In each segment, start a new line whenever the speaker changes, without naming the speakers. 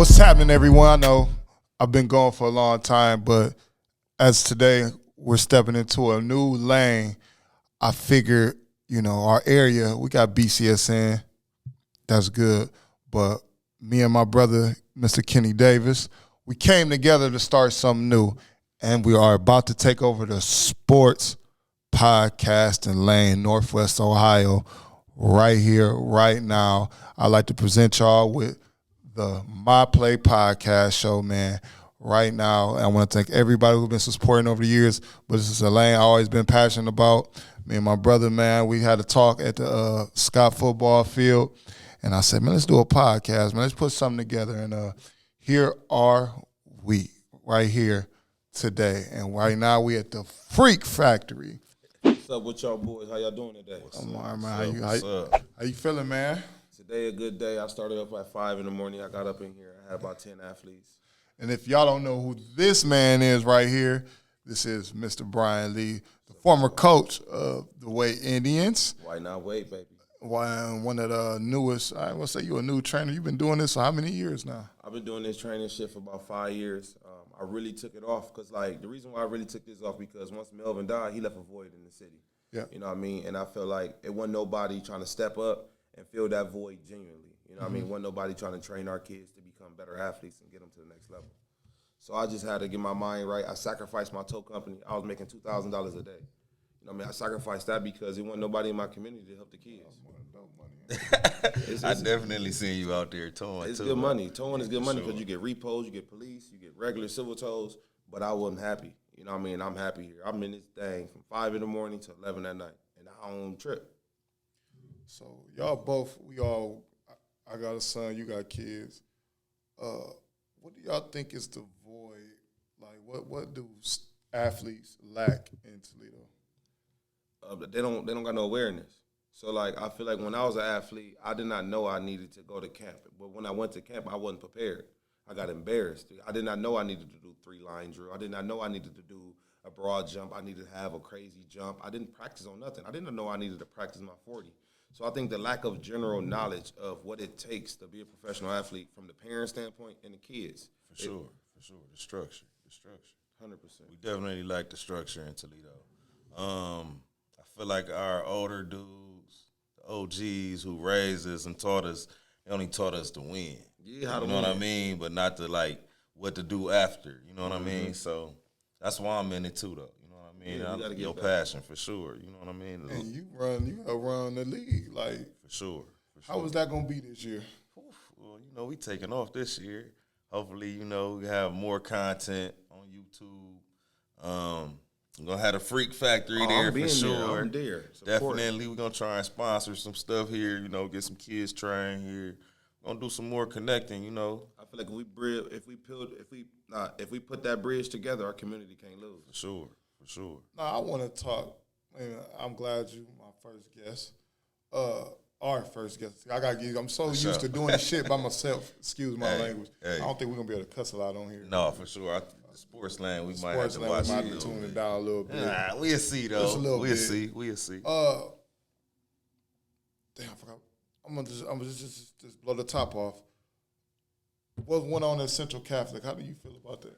What's happening, everyone? I know I've been gone for a long time, but as today we're stepping into a new lane, I figured, our area, we got BCSN, that's good, but me and my brother, Mr. Kenny Davis, we came together to start something new, and we are about to take over the sports podcasting lane, Northwest Ohio, right here, right now. I'd like to present y'all with the My Play podcast show, man. Right now, I want to thank everybody who's been supporting over the years, but this is a lane I've always been passionate about. Me and my brother, man, we had a talk at the Scott football field, and I said, man, let's do a podcast, man. Let's put something together, and here are we, right here today. And right now, we at the Freak Factory.
What's up with y'all boys? How y'all doing today?
I'm all right, man. How you feeling, man?
Today a good day. I started up at 5 in the morning. I got up in here. I had about 10 athletes.
And if y'all don't know who this man is right here, this is Mr. Brian Lee, the former coach of the WAITE Indians.
Why not WAITE, baby?
One of the newest, I will say you're a new trainer. You've been doing this for how many years now?
I've been doing this training shit for about 5 years. I really took it off because, the reason why I really took this off because once Melvin died, he left a void in the city.
Yeah.
You know what I mean? And I feel like it wasn't nobody trying to step up and fill that void genuinely. You know what I mean? Wasn't nobody trying to train our kids to become better athletes and get them to the next level. So I just had to get my mind right. I sacrificed my tow company. I was making $2,000 a day. You know what I mean? I sacrificed that because there wasn't nobody in my community to help the kids.
I definitely seen you out there towing,
it's
too.
Good money. Towing is good money because you get repos, you get police, you get regular civil tows, but I wasn't happy. You know what I mean? I'm happy here. I'm in this thing from 5 in the morning to 11 at night, and I own trip.
So y'all both, I got a son, you got kids. What do y'all think is the void? Like, what do athletes lack in Toledo?
They don't got no awareness. So, I feel like when I was an athlete, I did not know I needed to go to camp. But when I went to camp, I wasn't prepared. I got embarrassed. I did not know I needed to do 3-line drill. I did not know I needed to do a broad jump. I needed to have a crazy jump. I didn't practice on nothing. I didn't know I needed to practice my 40. So I think the lack of general knowledge of what it takes to be a professional athlete from the parent standpoint and the kids.
For sure. The structure.
100%.
We definitely like the structure in Toledo. I feel like our older dudes, the OGs who raised us and taught us, they only taught us to win.
Yeah, how to
win.
What
I mean? But not to, what to do after. You know what I mean? So that's why I'm in it, too, though. You know what I mean?
Yeah,
your passion, for sure. You know what I mean?
And you run the league.
For sure.
How was that going to be this year?
Well, we taking off this year. Hopefully, we have more content on YouTube. We're going to have a Freak Factory there for sure.
I'm there.
Definitely, we're going to try and sponsor some stuff here, get some kids trained here. We're going to do some more connecting,
I feel like if we put that bridge together, our community can't lose.
For sure.
No, I want to talk. I'm glad you my first guest. Our first guest. I'm so used to doing this shit by myself. Excuse my language.
Hey.
I don't think we're going to be able to cuss a lot on here.
No, for sure. The sports lane, we might have to watch it.
We might have to tune it down a little bit.
Nah, we'll see, though.
Just a little bit.
We'll see.
Damn, I forgot. I'm gonna just blow the top off. What went on at Central Catholic? How do you feel about that?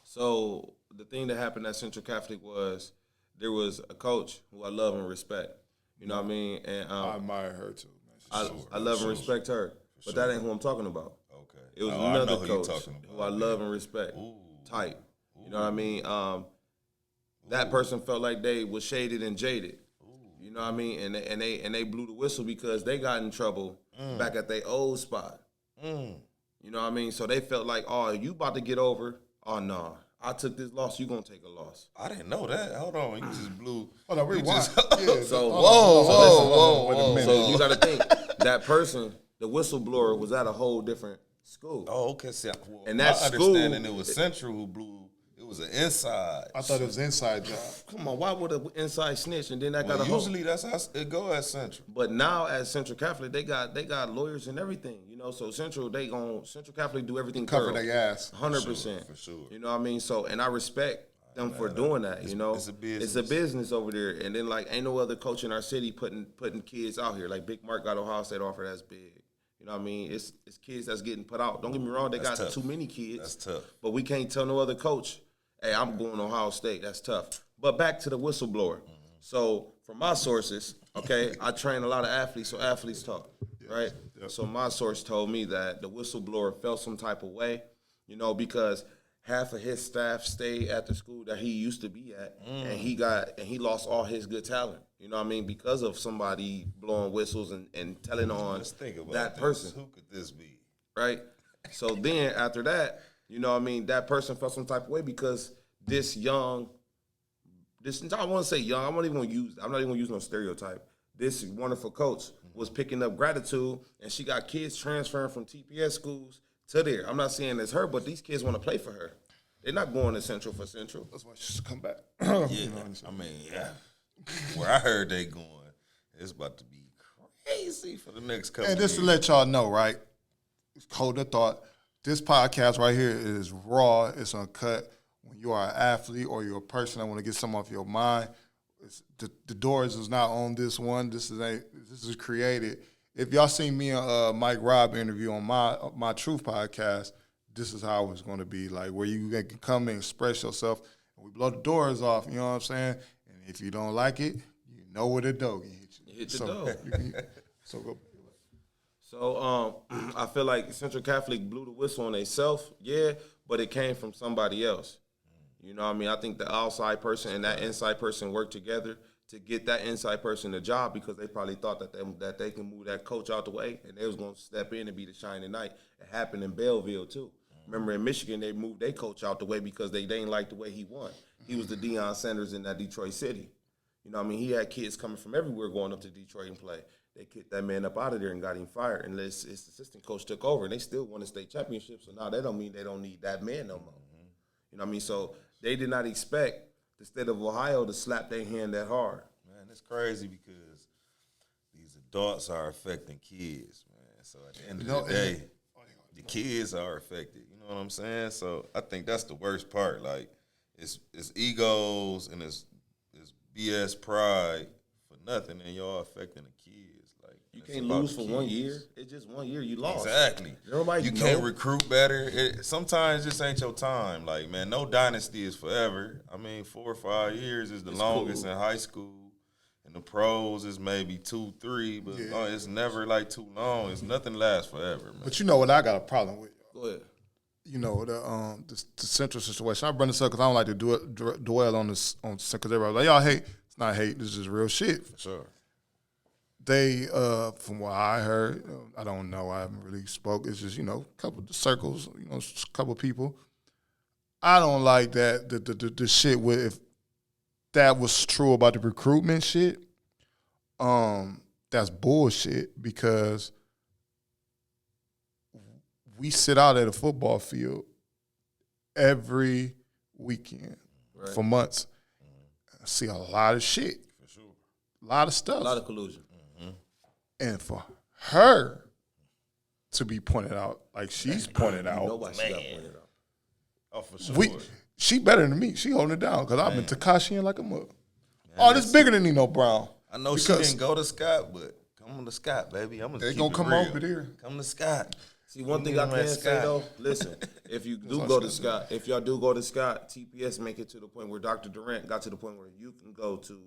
So the thing that happened at Central Catholic was there was a coach who I love and respect. You know what I mean? And
I admire her too, man.
I love and respect her, but that ain't who I'm talking about.
Okay.
It was another coach who I love and respect. Tight. You know what I mean? That person felt like they was shaded and jaded. You know what I mean? And they blew the whistle because they got in trouble back at their old spot. You know what I mean? So they felt like, oh, you about to get over? Oh, no. I took this loss. You going to take a loss.
I didn't know that. Hold on. You just blew.
Oh, no, rewind.
Whoa.
So you got to think, that person, the whistleblower, was at a whole different school.
Oh, okay. See,
and that
my
school,
understanding, it was Central who blew. It was an inside.
I thought it was inside job.
Come on, why would an inside snitch and then that got a
usually that's how it go at Central.
But now at Central Catholic, they got lawyers and everything, So Central Catholic do everything
cover their ass.
100%.
For sure.
You know what I mean? So, and I respect them for doing that,
It's a business.
It's a business over there. And then ain't no other coach in our city putting kids out here. Like Big Mark got Ohio State offer, that's big. You know what I mean? It's kids that's getting put out. Don't get me wrong, they got
tough.
too many kids.
That's tough.
But we can't tell no other coach, hey, I'm going to Ohio State. That's tough. But back to the whistleblower. So from my sources, okay, I train a lot of athletes, so athletes talk, right? So my source told me that the whistleblower felt some type of way, you know, because half of his staff stayed at the school that he used to be at, and he lost all his good talent. You know what I mean? Because of somebody blowing whistles and telling on
Let's think about
that
this.
person.
Who could this be?
Right? So then after that, you know what I mean, that person felt some type of way because I want to say young, I'm not even going to use no stereotype. This wonderful coach was picking up gratitude, and she got kids transferring from TPS schools to there. I'm not saying it's her, but these kids want to play for her. They're not going to Central for Central.
That's why she should come back.
Yeah, I mean, where I heard they going, it's about to be crazy for the next couple.
And just to let y'all know, right? Hold the thought. This podcast right here is raw. It's uncut. When you are an athlete or you're a person that want to get something off your mind, the doors is not on this one. This is created. If y'all seen me and Mike Robb interview on my Truth podcast, this is how it's going to be, like where you can come and express yourself. And we blow the doors off. You know what I'm saying? And if you don't like it, you know where the door can hit you.
Hit the door.
So go.
So I feel like Central Catholic blew the whistle on themselves, yeah, but it came from somebody else. You know what I mean? I think the outside person and that inside person worked together to get that inside person the job because they probably thought that they can move that coach out the way and they was going to step in and be the shining knight. It happened in Belleville too. Remember in Michigan, they moved their coach out the way because they didn't like the way he won. He was the Deion Sanders in that Detroit City. You know what I mean? He had kids coming from everywhere going up to Detroit and play. They kicked that man up out of there and got him fired. And his assistant coach took over, and they still won the state championship. So now that don't mean they don't need that man no more. You know what I mean? So they did not expect the state of Ohio to slap their hand that hard.
Man, it's crazy because these adults are affecting kids, man. So at the end of the day, the kids are affected. You know what I'm saying? So I think that's the worst part. Like, it's egos and it's BS pride for nothing, and y'all affecting the kids. Like,
you can't lose for 1 year. It's just 1 year you lost.
Exactly.
Everybody
you can't recruit better. Sometimes this ain't your time. Like, man, no dynasty is forever. I mean, 4 or 5 years is the longest in high school. And the pros is maybe 2, 3, but it's never like too long. It's nothing lasts forever, man.
But you know what I got a problem with?
Go ahead.
You know, the Central situation. I bring this up because I don't like to dwell on this because everybody's like, y'all hate. It's not hate. This is just real shit.
For sure.
They, from what I heard, I don't know. I haven't really spoke. It's just, a couple of circles, a couple of people. I don't like that, the shit with, if that was true about the recruitment shit, that's bullshit because we sit out at a football field every weekend for months. I see a lot of shit.
For sure.
A lot of stuff.
A lot of collusion.
And for her to be pointed out like she's pointed out.
Nobody got pointed out.
Oh, for sure.
She better than me. She holding it down because I've been Tekashi like a mother. Oh, this bigger than Nino Brown.
I know she didn't go to Scott, but come on to Scott, baby. I'm
They gonna come over there.
Come to Scott.
See, one thing I can say though, listen, if you do go to Scott, if y'all do go to Scott, TPS make it to the point where Dr. Durant got to the point where you can go to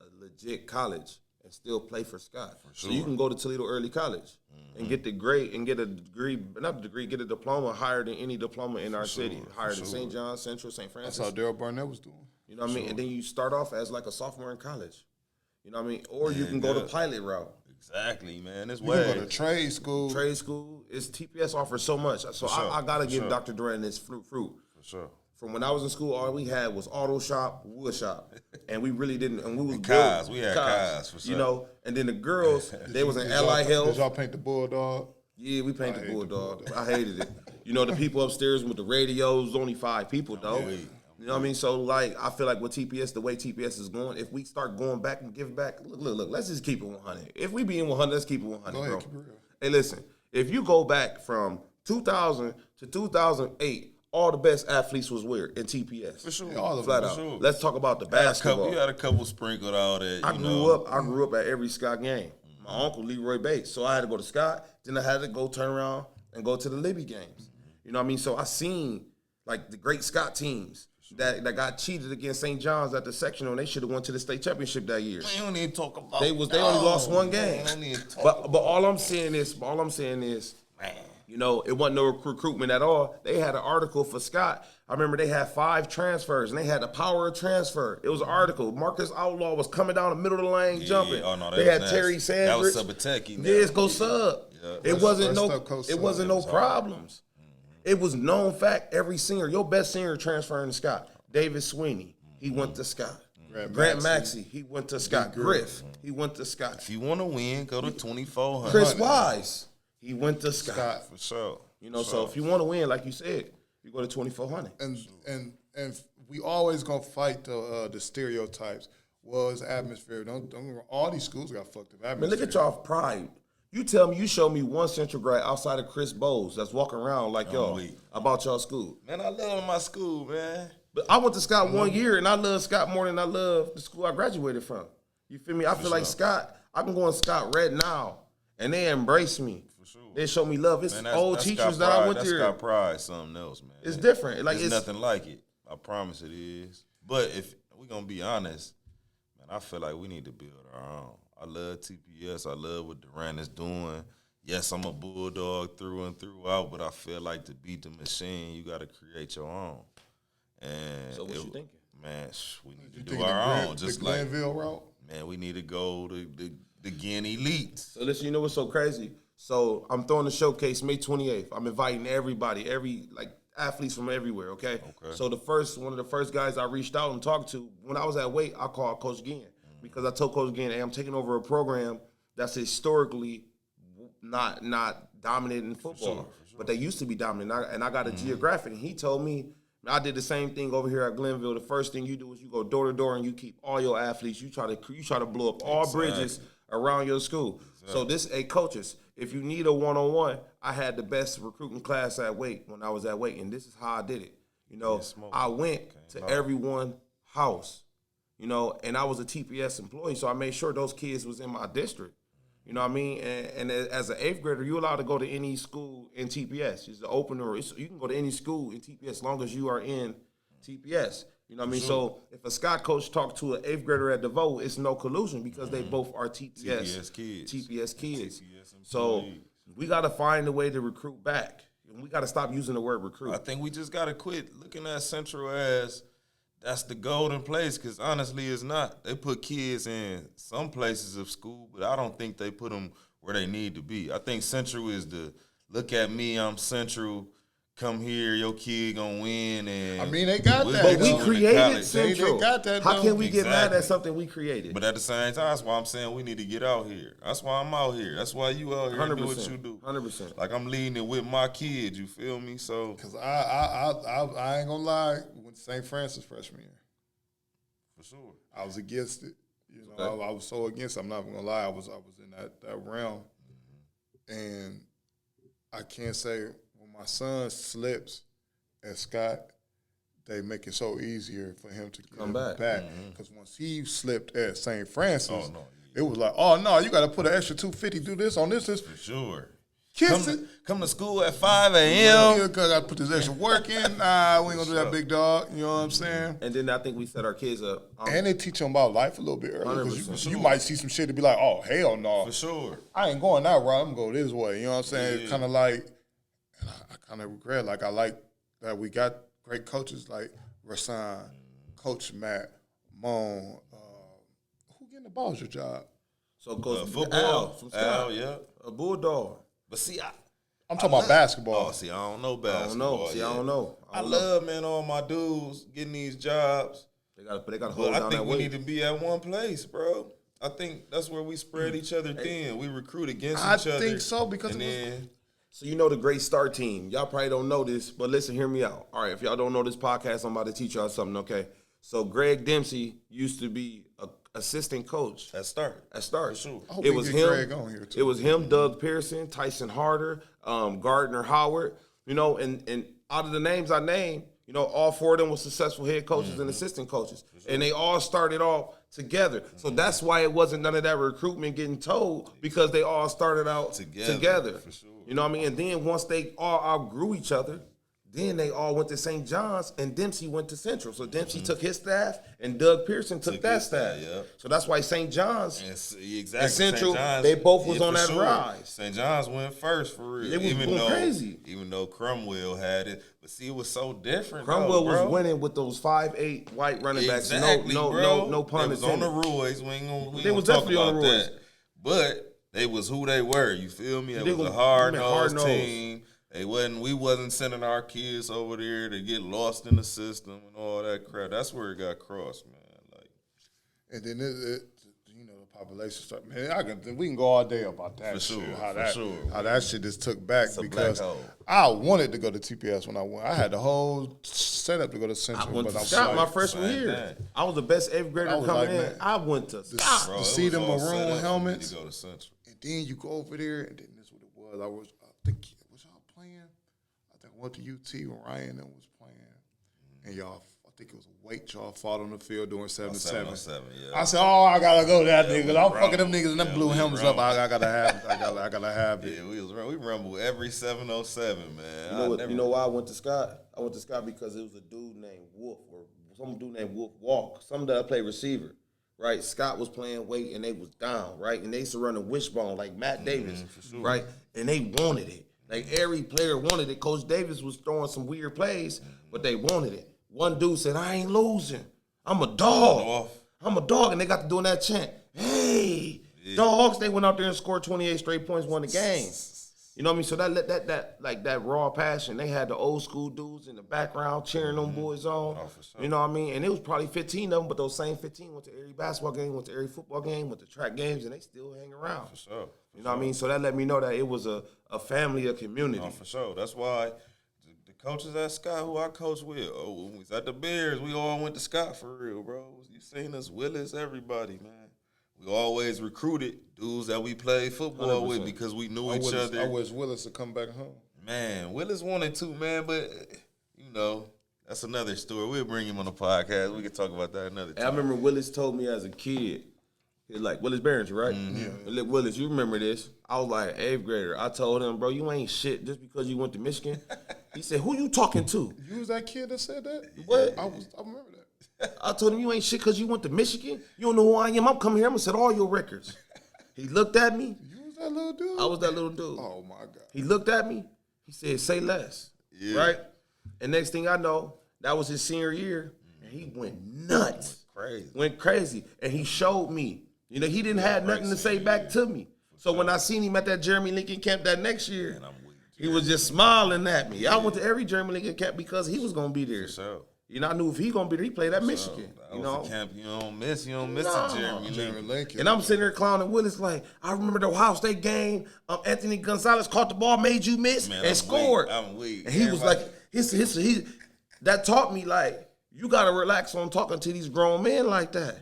a legit college and still play for Scott. So you can go to Toledo Early College and get the grade and get a degree, not a degree, get a diploma higher than any diploma in our city, higher than St. John, Central, St. Francis.
That's how Daryl Barnett was doing.
You know what I mean? And then you start off as like a sophomore in college. You know what I mean? Or you can go the pilot route.
Exactly, man. It's
You can go to trade school.
Trade school. It's TPS offers so much. So I got to give Dr. Durant this fruit.
For sure.
From when I was in school, all we had was auto shop, wood shop. And we really didn't. And we was
cars. We had cars, for sure.
You know, and then the girls, they was in Ally Hill.
Did y'all paint the Bulldog?
Yeah, we painted the Bulldog. I hated it. You know, the people upstairs with the radios, only 5 people, though. You know what I mean? So, like, I feel like with TPS, the way TPS is going, if we start going back and give back, look, let's just keep it 100. If we be in 100, let's keep it 100,
Go ahead,
bro.
keep it real.
Hey, listen, if you go back from 2000 to 2008, all the best athletes was where? In TPS.
For sure.
All of
Flat
them.
out.
Sure.
Let's talk about the basketball.
You had a couple sprinkled out at,
I grew up at every Scott game. my uncle Leroy Bates. So I had to go to Scott. Then I had to go turn around and go to the Libby games. You know what I mean? So I seen like the great Scott teams that got cheated against St. John's at the sectional, and they should have went to the state championship that year.
You don't even talk about.
They only lost one game. But all I'm saying is,
man,
you know, it wasn't no recruitment at all. They had an article for Scott. I remember they had 5 transfers, and they had the power of transfer. It was an article. Marcus Outlaw was coming down the middle of the lane, jumping.
Oh, no,
they had
nice.
Terry Sanders.
That was Subateki.
Yes, go sub.
Yeah.
It wasn't no problems. It was known fact. Every senior, your best senior transferring to Scott. David Sweeney, he went to Scott. Grant Maxey, he went to Scott. Griff, he went to Scott.
If you want to win, go to 2400.
Chris Wise, he went to Scott.
For sure.
You know, so if you want to win, like you said, you go to 2400.
And we always gonna fight the stereotypes. Was atmosphere? Don't get me wrong, all these schools got fucked up atmosphere.
Man, look at y'all pride. You tell me, you show me one Central grad outside of Chris Bowles that's walking around like y'all about y'all school.
Man, I love my school, man.
But I went to Scott 1 year, and I love Scott more than I love the school I graduated from. You feel me? I feel like Scott, I can go in Scott right now, and they embrace me. For sure. They show me love. It's
Man,
old teachers that I went
there.
there.
That's Scott Pride, something else, man.
It's different. Like
it's nothing like it. I promise it is. But if we're going to be honest, man, I feel like we need to build our own. I love TPS. I love what Durant is doing. Yes, I'm a Bulldog through and throughout, but I feel like to beat the machine, you got to create your own. And
so what you thinking?
Man, we need to do our own. Just
the
like
Glenville route?
Man, we need to go to the Guinea Elites.
So listen, you know what's so crazy? So I'm throwing a showcase May 28th. I'm inviting everybody, athletes from everywhere, okay? So one of the first guys I reached out and talked to, when I was at WAITE, I called Coach Ginn because I told Coach Ginn, hey, I'm taking over a program that's historically not dominant in football. For sure. But they used to be dominant, and I got a geographic, and he told me, I did the same thing over here at Glenville. The first thing you do is you go door to door and you keep all your athletes. You try to blow up all bridges around your school. Exactly. So coaches, if you need a one-on-one, I had the best recruiting class at WAITE when I was at WAITE, and this is how I did it. You know, I went to everyone's house, you know, and I was a TPS employee, so I made sure those kids was in my district. You know what I mean? And as an 8th grader, you're allowed to go to any school in TPS. It's the opener. You can go to any school in TPS as long as you are in TPS. You know what I mean? So if a Scott coach talked to an 8th grader at DeVoe, it's no collusion because they both are TPS kids. So we got to find a way to recruit back. And we got to stop using the word recruit.
I think we just got to quit looking at Central as that's the golden place, because honestly it's not. They put kids in some places of school, but I don't think they put them where they need to be. I think Central is the look at me, I'm Central, come here, your kid gonna win. And
I mean, they got that.
But we created Central.
They got that.
How can we get mad at something we created?
But at the same time, that's why I'm saying we need to get out here. That's why I'm out here. That's why you out here and do what you do.
100%.
Like I'm leading it with my kids. You feel me? So
because I ain't gonna lie, when St. Francis freshman year,
for sure,
I was against it. You know, I was so against it. I'm not gonna lie. I was in that realm, and I can't say when my son slips at Scott, they make it so easier for him to come back. Because once he slipped at St. Francis, it was like, oh no, you got to put an extra $250, do this on this.
For sure.
Come to school at 5 a.m.
You got to put this extra work in. Nah, we ain't going to do that, big dog. You know what I'm saying?
And then I think we set our kids up.
And they teach them about life a little bit earlier. Because you might see some shit to be like, oh, hell no.
For sure.
I ain't going that route. I'm going to go this way. You know what I'm saying? Yeah. Kind of like, and I kind of regret, like, I like that we got great coaches like Rasan, Coach Matt, Moan. Who getting the balls your job?
So Coach
football.
From Scott.
Yeah.
A Bulldog.
But see,
I'm talking about basketball.
Oh, see, I don't know basketball.
I don't know.
I love, man, all my dudes getting these jobs.
They got to hold down that weight.
I think we need to be at one place, bro. I think that's where we spread each other thin. We recruit against each other.
I think so because
So you know the Great Start team. Y'all probably don't know this, but listen, hear me out. All right, if y'all don't know this podcast, I'm about to teach y'all something, okay? So Greg Dempsey used to be an assistant coach.
At Start.
For
sure.
It was him. Greg on here too. It was him, Doug Pearson, Tyson Harder, Gardner Howard. You know, and out of the names I named, you know, all four of them were successful head coaches and assistant coaches. Sure. And they all started off together. So that's why it wasn't none of that recruitment getting told, because they all started out together.
For sure.
You know what I mean? And then once they all outgrew each other, then they all went to St. John's, and Dempsey went to Central. So Dempsey took his staff, and Doug Pearson took that staff.
Yeah.
So that's why St. John's and Central,
John's,
they both was on that rise.
St. John's went first for real.
It was going crazy.
Even though Cromwell had it. But see, it was so different.
Cromwell was winning with those 5'8" white running backs.
Exactly,
no pun intended.
They was on the Roy's. We ain't
They was
talk
definitely on
about
the Roy's.
that. But they was who they were. You feel me? It
They
was a
was
hard-nosed
hard-nosed.
team. We wasn't sending our kids over there to get lost in the system and all that crap. That's where it got crossed, man. Like,
and then the population stuff. Man, we can go all day about that.
For sure,
shit. How that shit just took back,
it's a
because
black hole.
I wanted to go to TPS when I went. I had the whole setup to go to Central.
I went
but
to
I was
Scott
like,
my freshman
same
year.
thing.
I was the best 8th grader
I was
coming
like,
in.
man,
I went to Scott.
Bro,
to
it
see
was
them
all set
maroon
up for me
helmets.
to go to Central.
And then you go over there, and then this is what it was. I think, was y'all playing? I think I went to UT when Ryan was playing. And y'all, I think it was a weight y'all fought on the field during 7-7.
7-7, yeah.
I said, I gotta go to that
Yeah,
nigga.
we
I'm
rumble.
fucking them niggas and them
Yeah,
blue
we
helmets up.
rumble.
I gotta have it. I gotta have it.
Yeah, we rumble every 707, man.
You know why I went to Scott? I went to Scott because it was a dude named Wolf, or some dude named Wolf Walk, some that played receiver, right? Scott was playing weight, and they was down, right? And they used to run a wishbone like Matt Davis, right? And they wanted it. Like, every player wanted it. Coach Davis was throwing some weird plays, but they wanted it. One dude said, I ain't losing. I'm a dog. I'm a dog. And they got to doing that chant. Hey, dogs. They went out there and scored 28 straight points, won the game. You know what I mean? So that raw passion. They had the old school dudes in the background cheering them boys on.
Oh, for sure.
You know what I mean? And it was probably 15 of them, but those same 15 went to every basketball game, went to every football game, went to track games, and they still hang around.
For sure.
You know what I mean? So that let me know that it was a family, a community.
Oh, for sure. That's why the coaches at Scott, who I coach with, when we was at the Bears, we all went to Scott for real, bro. You seen us, Willis, everybody, man. We always recruited dudes that we played football
100%.
with because we knew each other.
I wish Willis to come back home.
Man, Willis wanted to, man, but, that's another story. We'll bring him on the podcast. We can talk about that another time.
I remember Willis told me as a kid, he was like, Willis Barnes, right? Yeah. Willis, you remember this? I was like, 8th grader. I told him, bro, you ain't shit just because you went to Michigan. He said, who you talking to?
You was that kid that said that?
What?
I remember that.
I told him, you ain't shit because you went to Michigan? You don't know who I am? I'm coming here. I'm going to set all your records. He looked at me.
You was that little dude?
I was that little dude.
Oh, my God.
He looked at me. He said, say less.
Yeah.
Right? And next thing I know, that was his senior year, and he went nuts. Went crazy. And he showed me. You know, he didn't have nothing to say back to me. So when I seen him at that Jeremy Lincoln camp that next year, he was just smiling at me. I went to every Jeremy Lincoln camp because he was going to be there.
So,
You know, I knew if he going to be there, he played at Michigan.
that was a camp you don't miss. You don't miss a Jeremy Lincoln.
Lincoln.
And I'm sitting there clowning Willis like, I remember the Ohio State game. Anthony Gonzalez caught the ball, made you miss,
Man,
and
I'm
scored.
weak. I'm weak.
And he was like, that taught me, like, you got to relax on talking to these grown men like that.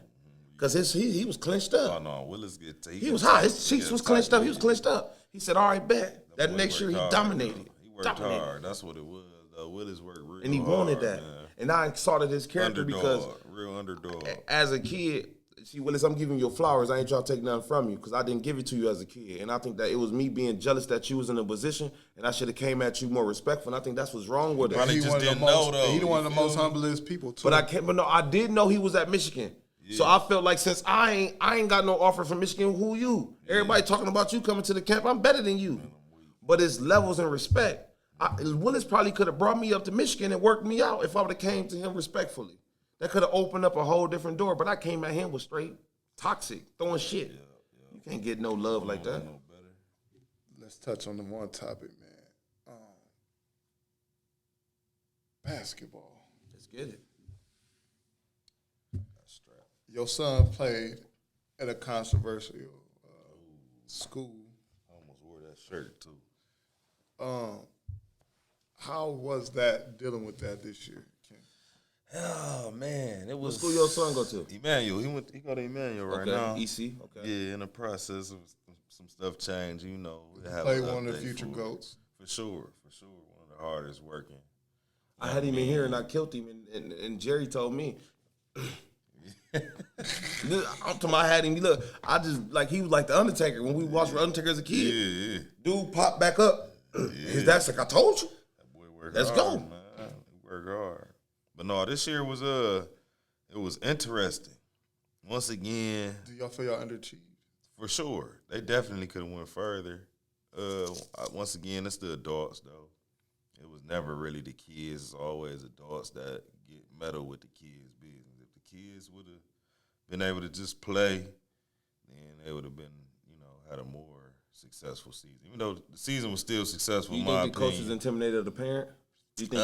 Because he was clenched up.
Oh, no, Willis
He was hot. His cheeks was clenched up. He was clenched up. He said, all right, bet. That next year, he dominated.
He worked hard. That's what it was. Willis worked real hard.
And he wanted that.
Man.
And I saw that his character
Underdog,
because
real underdog.
as a kid, see, Willis, I'm giving you flowers. I ain't trying to take nothing from you because I didn't give it to you as a kid. And I think that it was me being jealous that you was in a position and I should have came at you more respectful. And I think that's what's wrong with it.
Probably just didn't know, though.
He one of the
You feel
most
me?
humblest people, too.
But I did know he was at Michigan. Yeah. So I felt like since I ain't got no offer from Michigan, who you? Yeah. Everybody talking about you coming to the camp. I'm better than you. But it's levels and respect. Willis probably could have brought me up to Michigan and worked me out if I would have came to him respectfully. That could have opened up a whole different door. But I came at him with straight toxic, throwing shit. You can't get no love like that.
Let's touch on the one topic, man. Basketball.
Let's get it.
Your son played at a controversial school.
I almost wore that shirt, too.
How was that, dealing with that this year, Ken?
Oh, man. It was.
What school your son go to?
Emmanuel. He go to Emmanuel right now.
EC? Okay.
Yeah, in the process of some stuff changed, you know.
Play one of the future GOATs.
For sure. One of the hardest working.
I had him in here and I killed him, and Jerry told me. I'm talking about I had him. Look, I just like he was like the Undertaker when we watched the Undertaker as a kid.
Yeah.
Dude popped back up. His dad's like, I told you.
That boy worked
Let's
hard,
go.
man. He worked hard. But no, this year was it was interesting. Once again,
Do y'all feel y'all underachieved?
for sure, they definitely could have went further. Once again, it's the adults though. It was never really the kids. It's always adults that get meddled with the kids' business. If the kids would have been able to just play, then they would have been, had a more successful season. Even though the season was still successful,
You
in my
think the
opinion.
coaches intimidated the parent? You think?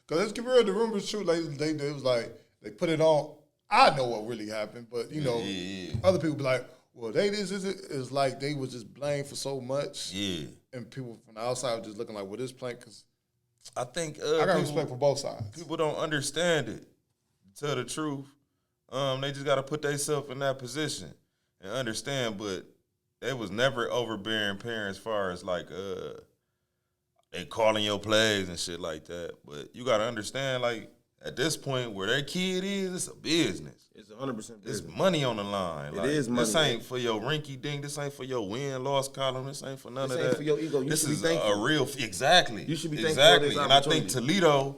Cause let's get real, the rumors too. They it was like they put it on. I know what really happened, but other people be like, well, this is it. It's like they was just blamed for so much.
Yeah.
And people from the outside were just looking like, well, this playing, because
I think
I got respect for both sides.
People don't understand it. To tell the truth, they just got to put themselves in that position and understand. But they was never overbearing parents, as far as like they calling your plays and shit like that. But you got to understand, like at this point where their kid is, it's a business.
It's 100% business.
It's money on the line.
It is money.
This ain't for your rinky dink. This ain't for your win-loss column. This ain't for none
This
of
ain't
that.
for your ego. You
This
should be
is
thankful.
a real exactly.
You should be thankful for
exactly.
this
And I think
opportunity.
Toledo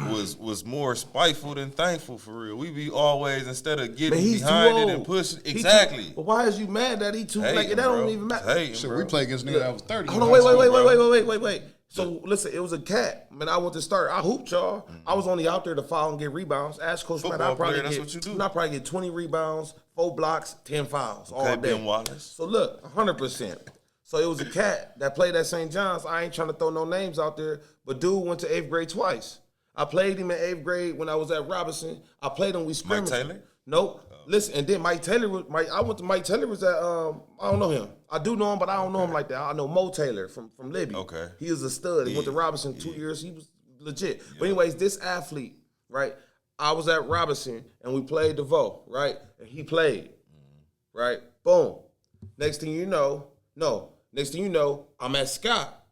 was more spiteful than thankful for real. We be always, instead of getting
Man, he's
behind
too
it
old.
and pushing.
He too-
Exactly.
But why is you mad that he too? Like
Hating,
that don't
bro.
even matter.
Hating,
Shit,
bro.
we played against niggas that was 30.
Hold on, wait. So listen, it was a cat. Man, I went to start. I hooped y'all. I was only out there to foul and get rebounds. Ask Coach Matt,
Football
I probably
player, that's
get,
what you do.
I probably get 20 rebounds, 4 blocks, 10 fouls all
Okay,
day.
Ben Wallace.
So look, 100%. So it was a cat that played at St. John's. I ain't trying to throw no names out there, but dude went to 8th grade twice. I played him in 8th grade when I was at Robinson. I played him. We scrimmaged.
Taylor?
Nope. Listen, and then Mike Taylor was I went to Mike Taylor was at I don't know him. I do know him, but I don't know him like that. I know Mo Taylor from Libby.
Okay.
He was a stud. He went to Robinson 2 years. He was legit. But anyways, this athlete, right? I was at Robinson and we played DeVoe, right? And he played. Right? Boom. Next thing you know, I'm at Scott,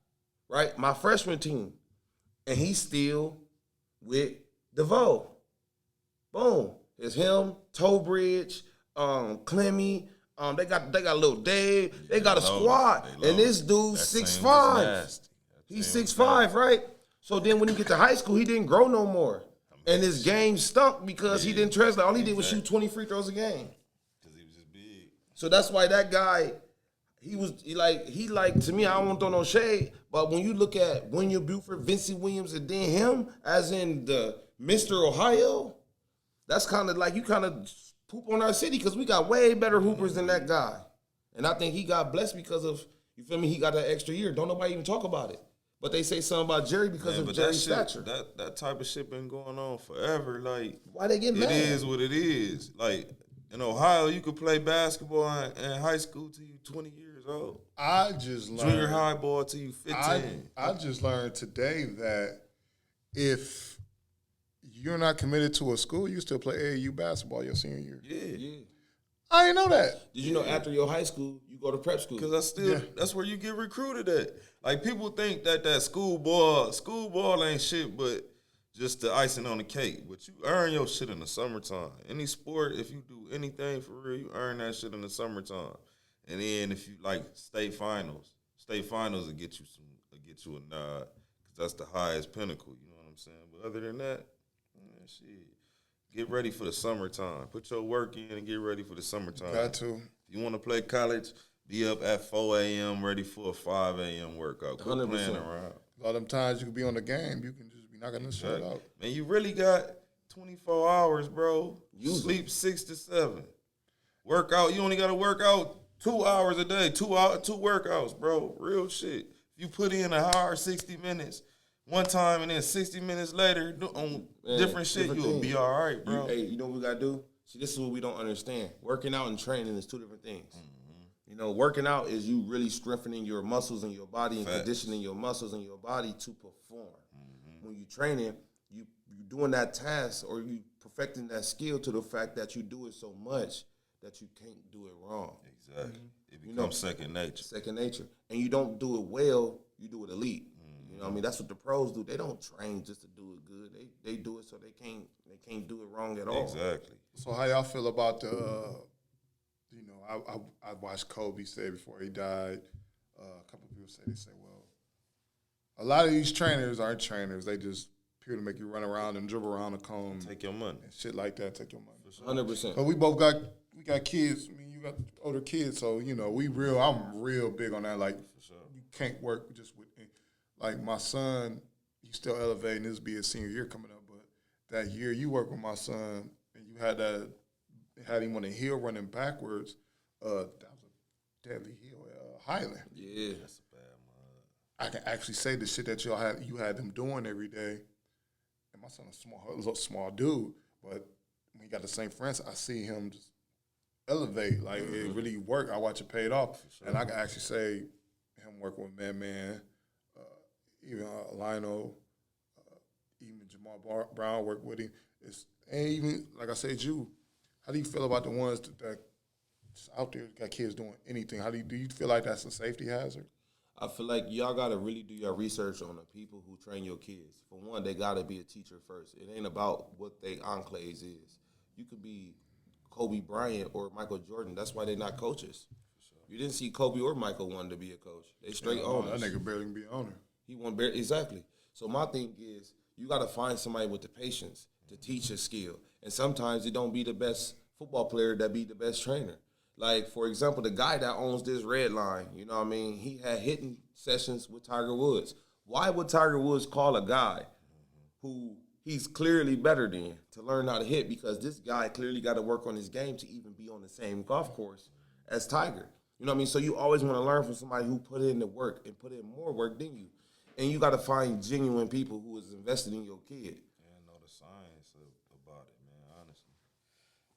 right? My freshman team. And he's still with DeVoe. Boom. It's him, Toebridge, Clemmy. They got little Dave. They got a squad. And this dude's 6'5". He's 6'5", right? So then when he get to high school, he didn't grow no more. And his game stunk because he didn't translate. All he did was shoot 20 free throws a game.
Because he was just big.
So that's why that guy, he like to me, I don't want to throw no shade, but when you look at William Buford, Vincent Williams, and then him, as in the Mr. Ohio, that's kind of like you kind of poop on our city because we got way better hoopers than that guy. And I think he got blessed because of, you feel me, he got that extra year. Don't nobody even talk about it. But they say something about Jerry because of Jerry's stature.
That type of shit been going on forever. Like,
Why they get mad?
It is what it is. Like, in Ohio, you could play basketball in high school till you 20 years old.
I just learned.
Junior high ball till you 15.
I just learned today that if you're not committed to a school, you still play AAU basketball your senior year.
Yeah.
I didn't know that.
Did you know after your high school, you go to prep school?
Because that's where you get recruited at. Like, people think that school ball ain't shit, but just the icing on the cake. But you earn your shit in the summertime. Any sport, if you do anything for real, you earn that shit in the summertime. And then if you like state finals will get you a nod because that's the highest pinnacle. You know what I'm saying? But other than that, shit. Get ready for the summertime. Put your work in and get ready for the summertime.
Got to.
If you want to play college, be up at 4 a.m. ready for a 5 a.m. workout. Quit
100%.
playing around.
A lot of them times you can be on the game, you can just be knocking this shit out.
Man, you really got 24 hours, bro. You sleep 6 to 7. Work out. You only got to work out 2 hours a day. 2 workouts, bro. Real shit. If you put in an hour, 60 minutes, one time and then 60 minutes later on different shit, you'll be all right, bro.
You know what we got to do? See, this is what we don't understand. Working out and training is two different things. You know, working out is you really strengthening your muscles in your body and conditioning your muscles in your body to perform. When you training, you doing that task or you perfecting that skill to the fact that you do it so much that you can't do it wrong.
Exactly. It becomes second nature.
Second nature. And you don't do it well, you do it elite. You know what I mean? That's what the pros do. They don't train just to do it good. They do it so they can't do it wrong at all.
Exactly.
So how y'all feel about the, I watched Kobe say before he died, a couple of people say, well, a lot of these trainers aren't trainers. They just here to make you run around and dribble around the cone.
Take your money.
And shit like that, take your money.
100%.
But we got kids. I mean, you got older kids, so, I'm real big on that. Like, you can't work just with, like, my son, he's still elevating. This will be his senior year coming up, but that year you work with my son and you had him on a hill running backwards, that was a deadly hill, Highland.
Yeah.
That's a bad one.
I can actually say the shit that you had them doing every day. And my son is a small dude, but when he got the same friends, I see him just elevate. Like, it really worked. I watch it paid off. Sure. And I can actually say him working with Man, even Lionel, even Jamal Brown worked with him. And even, like I said, you, how do you feel about the ones that out there got kids doing anything? Do you feel like that's a safety hazard?
I feel like y'all got to really do your research on the people who train your kids. For one, they got to be a teacher first. It ain't about what they enclaves is. You could be Kobe Bryant or Michael Jordan. That's why they're not coaches. You didn't see Kobe or Michael wanting to be a coach. They straight owners.
That nigga barely can be an owner.
He won't barely, exactly. So my thing is, you got to find somebody with the patience to teach a skill. And sometimes it don't be the best football player that be the best trainer. Like, for example, the guy that owns this Red Line, you know what I mean? He had hitting sessions with Tiger Woods. Why would Tiger Woods call a guy who he's clearly better than to learn how to hit? Because this guy clearly got to work on his game to even be on the same golf course as Tiger. You know what I mean? So you always want to learn from somebody who put in the work and put in more work than you. And you got to find genuine people who is invested in your kid.
Yeah, know the science about it, man, honestly.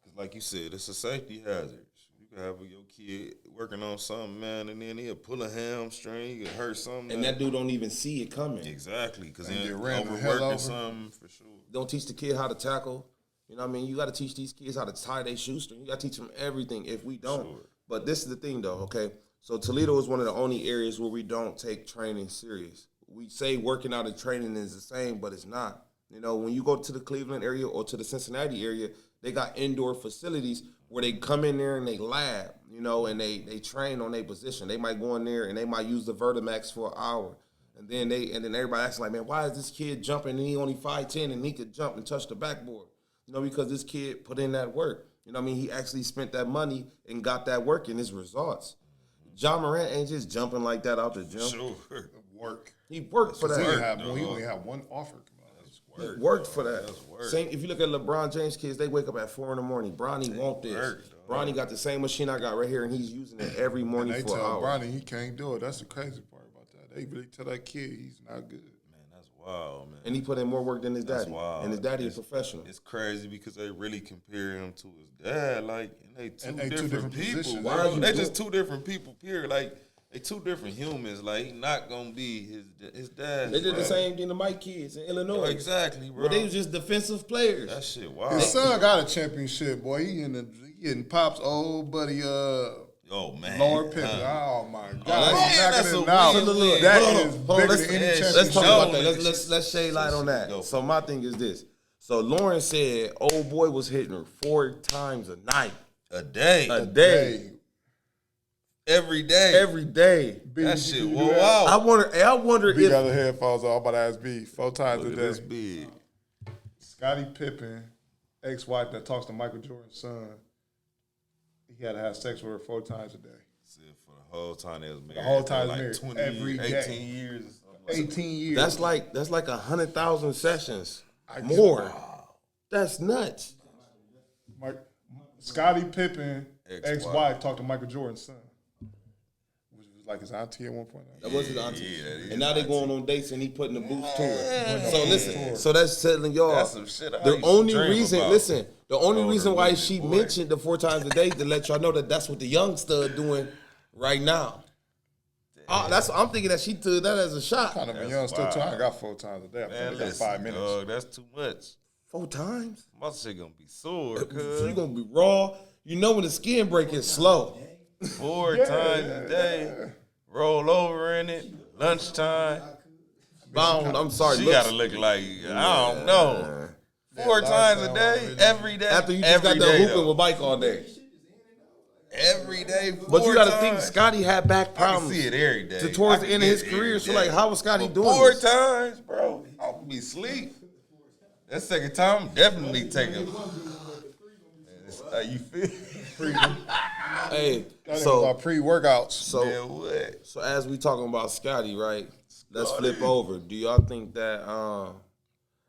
Because like you said, it's a safety hazard. You can have your kid working on something, man, and then he'll pull a hamstring, he could hurt something.
And that dude don't even see it coming.
Exactly, because
And
he'll
get ran the hell
overworking
over.
something for sure.
Don't teach the kid how to tackle. You know what I mean? You got to teach these kids how to tie their shoestring. You got to teach them everything. If we don't.
Sure.
But this is the thing, though, okay? So Toledo is one of the only areas where we don't take training serious. We say working out and training is the same, but it's not. You know, when you go to the Cleveland area or to the Cincinnati area, they got indoor facilities where they come in there and they lab, you know, and they train on their position. They might go in there and they might use the Vertimax for an hour. And then everybody asks like, man, why is this kid jumping and he only 5'10" and he could jump and touch the backboard? You know, because this kid put in that work. You know what I mean? He actually spent that money and got that work in his results. John Morant ain't just jumping like that out the gym.
Sure.
Work.
He worked for that.
He only had one offer.
He worked for that. Same. If you look at LeBron James kids, they wake up at 4 a.m. Bronny want this. Bronny got the same machine I got right here, and he's using it every morning
And they
for an
tell
hour.
Bronny he can't do it. That's the crazy part about that. They really tell that kid he's not good.
Man, that's wild, man.
And he put in more work than his
That's
daddy.
wild.
And his daddy is professional.
It's crazy because they really compare him to his dad. Like, and they two
they two
different
different
people.
positions.
Why are you
They
doing-
just two different people, period. Like, they two different humans. Like, he not going to be his dad.
They did the same thing to my kids in Illinois.
Exactly, bro.
But they was just defensive players.
That shit wild.
His son got a championship, boy. He getting Pop's old buddy,
Oh, man.
Lord Pippen. Oh my God!
that's
He's
a
knocking it out.
win. Look,
That
hold on,
is
hold on,
bigger
let's-
than any
let's
championship.
Let's talk about
Show
that. Let's shade light on that.
Go.
So my thing is this. So Lauren said old boy was hitting her 4 times a night.
A day.
A day.
Every day.
Every day.
That shit,
you do
whoa,
that?
wow.
I wonder
Big
if
other headphones all about to ask B 4 times
Look
a
at
day.
this big.
Scottie Pippen, ex-wife that talks to Michael Jordan's son, he had to have sex with her 4 times a day.
Said for the whole time they was married.
The whole time
like
married.
20,
Every
18
day.
years. Or something like
18 years.
that's like 100,000 sessions. More. That's nuts.
Scottie Pippen,
Ex-wife.
ex-wife, talked to Michael Jordan's son, which was like his auntie at one point.
That was his auntie.
Yeah, that is
and now they
auntie.
going on dates and he putting the boots to her. So listen, so that's telling y'all
That's some shit I
the
used to
only
dream
reason,
about.
listen, the only
Older
reason why
women,
she
boy.
mentioned the 4 times a day to let y'all know that that's what the young stud doing right now. I'm thinking that she took that as a shot.
Kind of a
That's
young still too. I
wild.
got 4 times a day. I
Man,
got
listen,
5 minutes.
dog, that's too much.
4 times?
My shit gonna be sore,
So you
cuz.
gonna be raw. You know when the skin break is slow.
4 times a day. Roll over in it. Lunchtime.
I'm sorry.
She gotta look like I don't know. 4 times a day, every day.
After you just got done hooping with Mike all day.
Every day,
but you got to think Scotty had back problems.
I can see it every day.
Towards the end of his career, so like, how was Scotty doing
4
this?
times, bro? I'll be asleep. That second time, I'm definitely taking. How you feel?
Hey,
so our pre-workouts.
So as we talking about Scotty, right? Let's flip over. Do y'all think that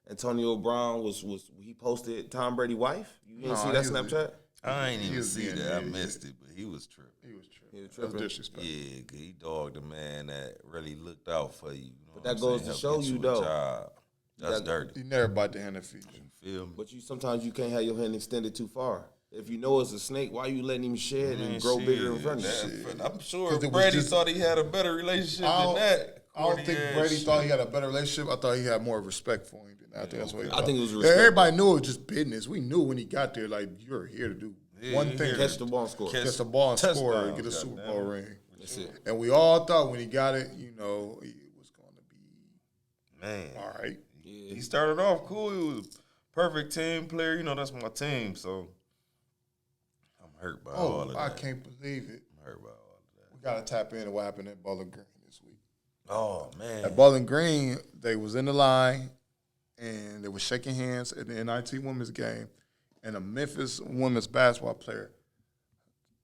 Antonio Brown was he posted Tom Brady's wife? You didn't see that Snapchat?
I ain't even see that. I missed it, but he was tripping.
He was tripping. Disrespectful.
Yeah, he dogged a man that really looked out for you.
But that goes to show you, though.
That's dirty.
You never bite the hand that feeds you.
Feel me?
But sometimes you can't have your hand extended too far. If you know it's a snake, why you letting him shed and grow bigger in front of you?
I'm sure Brady thought he had a better relationship than that.
I don't think Brady thought he had a better relationship. I thought he had more respect for him. I think that's what he thought.
I think it was respect.
Everybody knew it was just business. We knew when he got there, like, you're here to do one thing.
Catch the ball and score.
Catch the ball and score and get a Super Bowl ring.
That's it.
And we all thought when he got it, it was going to be all right.
Yeah. He started off cool. He was a perfect team player. That's my team, so I'm hurt by all of that.
I can't believe it.
I'm hurt by all of that.
We got to tap into what happened at Bowling Green this week.
Oh, man.
At Bowling Green, they was in the line, and they were shaking hands at the NIT women's game, and a Memphis women's basketball player,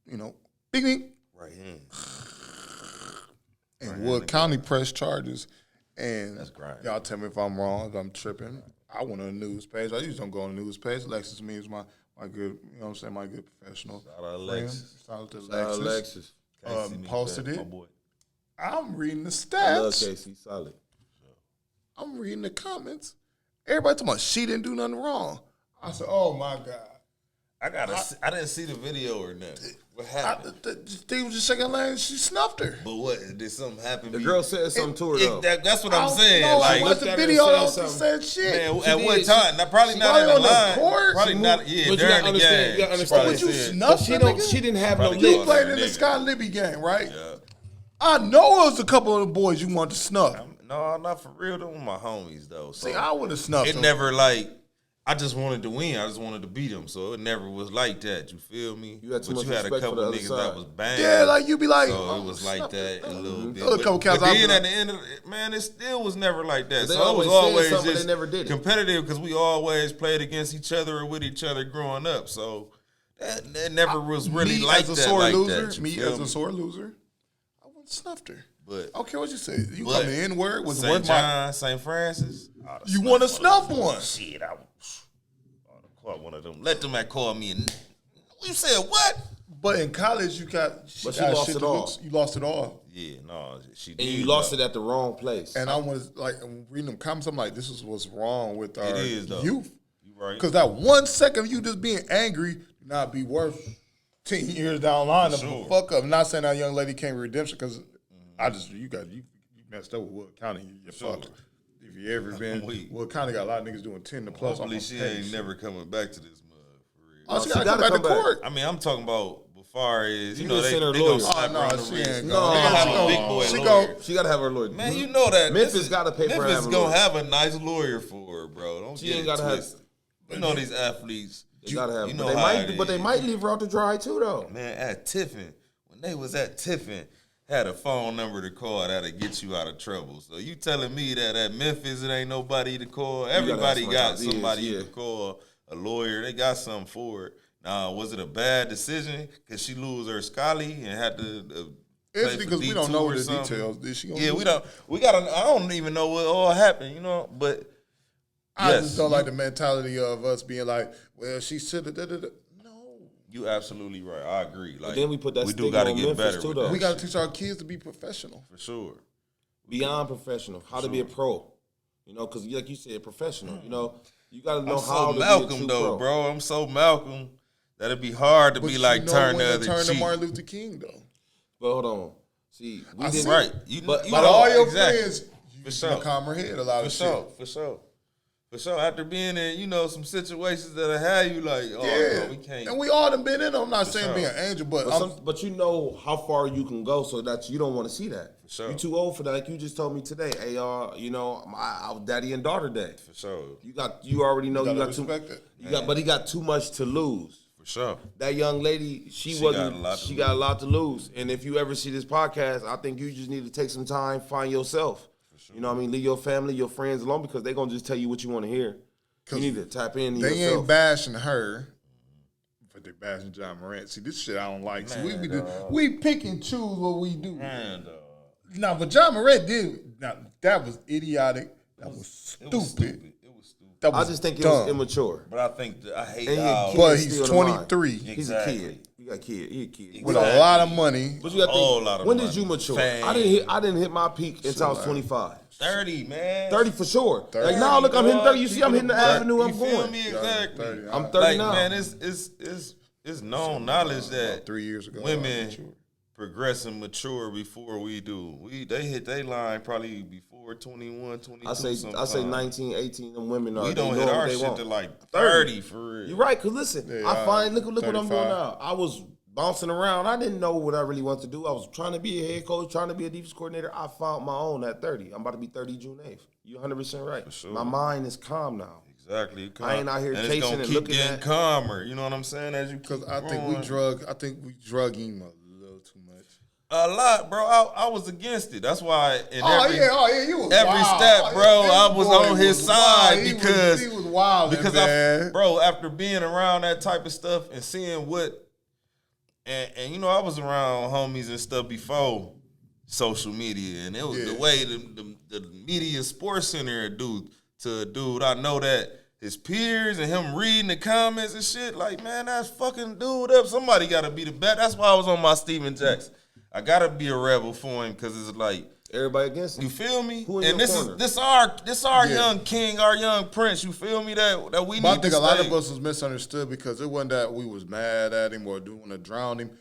bing, bing.
Right hand.
And Wood County pressed charges. And
that's grinding.
Y'all tell me if I'm wrong, if I'm tripping. I went on the news page. I usually don't go on the news page. Alexis means my good, my good professional.
Shout out Alexis.
Shout out to Alexis. Posted it.
My boy.
I'm reading the stats.
I love KC, solid.
I'm reading the comments. Everybody talking about she didn't do nothing wrong. I said, oh my God.
I didn't see the video or nothing. What happened?
They was just shaking her leg. She snuffed her.
But what? Did something happen?
The girl said something to her, though.
That's what I'm saying.
I watched the video. I said shit.
Man, at what time? Now, probably not in the line. Probably not. Yeah,
but
during the game.
You gotta understand.
Would you snuff her?
She didn't have no lips.
You played in the Scott Libby game, right?
Yeah.
I know it was a couple of the boys you wanted to snuff.
No, not for real. Them were my homies, though. So
see, I would have snuffed them.
It never, I just wanted to win. I just wanted to beat them. So it never was like that. You feel me?
You had too much
you had a
respect
couple
for the
niggas
other
that
side.
was banging.
Yeah, like you be like,
so it was like that a little bit.
But
then at the end of it, man, it still was never like that.
They
So it was always just
they never did
competitive because we always played against each other or with each other growing up. So that never was really like that.
Me as a sore loser, I wouldn't snuffed her.
But
I don't care what you say. You call me N-word. Was
St. John, St. Francis.
You want to snuff one?
Shit, I caught one of them. Let them call me. You said what?
But in college, you got.
But she lost it all.
You lost it all.
Yeah, no, she did.
And you lost it at the wrong place.
And I was like reading them comments. I'm like, this is what's wrong with our youth.
You right?
Because that 1 second of you just being angry not be worth 10 years down the line.
Sure.
Fuck up. I'm not saying that young lady came with redemption because you messed up with Wood County. You fucked. If you ever been, Wood County got a lot of niggas doing 10 to plus.
Hopefully she ain't never coming back to this mug for real.
Oh, she gotta come back to court.
I mean, I'm talking about before is they
send her
gonna
lawyer.
slap her on the wrist.
She ain't
No, they gonna have a big boy lawyer.
She gotta have her lawyer.
Man, you know that
Memphis gotta pay for her.
Memphis gonna have a nice lawyer for her, bro. Don't
She
get
ain't
it
gotta have.
twisted. You know these athletes.
They gotta have.
You know
but they might leave her out to dry too, though.
Man, at Tiffin, when they was at Tiffin, had a phone number to call that'll get you out of trouble. So you telling me that at Memphis it ain't nobody to call? Everybody got somebody to call, a lawyer. They got something for it. Now, was it a bad decision? Could she lose her Scully and had to
it's because we don't know the
something?
details. Did she?
Yeah, we don't. I don't even know what all happened, but
I just don't like the mentality of us being like, well, she should have. No,
you absolutely right. I agree. Like,
but then we put that.
We do got to get better.
Too, though.
We got to teach our kids to be professional.
For sure.
Beyond professional, how to be a pro. Because like you said, professional. You got to know how to
Malcolm,
be a true
though,
pro.
bro. I'm so Malcolm that it'd be hard to be like turn the other cheek.
Turn to Martin Luther King, though.
But hold on. See, we didn't.
Right.
But
all your friends,
for sure.
calm her head a lot of shit.
For sure. For sure, after being in, you know, some situations that have you like, no, we can't.
And we all done been in them. I'm not
For
saying
sure.
being an angel, but
you know how far you can go, so that you don't want to see that.
For sure.
You too old for that. Like you just told me today. Hey, you know, I daddy and daughter day.
For sure.
You already know
you
you
gotta
got
respect
too.
it.
But he got too much to lose.
For sure.
That young lady, she
got a lot to
lose. And if you ever see this podcast, I think you just need to take some time, find yourself. Sure. You know what I mean? Leave your family, your friends alone, because they're going to just tell you what you want to hear. You need to tap in to
they
yourself.
Ain't bashing her, but they bashing John Morant. See, this shit I don't like. See, we pick and choose what we do. No, but John Morant did. Now, that was idiotic. That was stupid.
It was stupid.
That was
I just think it
dumb.
was immature.
But I think I hate
And
how.
But he's
Still the
23.
He's
Exactly.
a kid. You got a kid. He's a kid.
With a lot of money.
But you got to
whole
think,
lot of
when
money.
did you mature?
Fame.
I didn't hit my peak until I was 25.
30, man.
30 for sure.
30.
Like now, look, I'm hitting 30. You see, I'm hitting the
30.
avenue I'm
You feel
going.
me? Exactly.
30.
I'm 30
Like,
now.
man, it's known knowledge that
3 years ago,
women progress and mature before we do. They hit their line probably before 21, 22.
I say 19, 18. Them women are.
We don't
they
hit
know
our
what they
shit
want.
to like 30 for real.
You're right, cause listen,
Yeah,
look what I'm doing
35.
now. I was bouncing around. I didn't know what I really wanted to do. I was trying to be a head coach, trying to be a defense coordinator. I found my own at 30. I'm about to be 30 June 8th. You're 100% right.
For sure.
My mind is calm now.
Exactly.
I ain't out here
and
chasing
it's gonna
and
keep
looking
getting
at.
calmer. You know what I'm saying? As you
Because
keep
I think
growing.
we drug him a little too much.
A lot, bro. I was against it. That's why in
You was
every
wild.
step, bro, I was
boy
on his
was
side
wild.
because
he was wild, man.
bro, after being around that type of stuff and seeing what, and you know, I was around homies and stuff before social media, and it was the way the media sports center dude. I know that his peers and him reading the comments and shit, like, man, that's fucking dude up. Somebody got to be the best. That's why I was on my Steven Jackson. I gotta be a rebel for him because it's like
Everybody against him.
you feel me.
Who in
And
your
this
corner?
is our young king, our young prince. You feel me that we
But I
need
think
to
a lot
stay.
of us was misunderstood because it wasn't that we was mad at him or doing to drown him.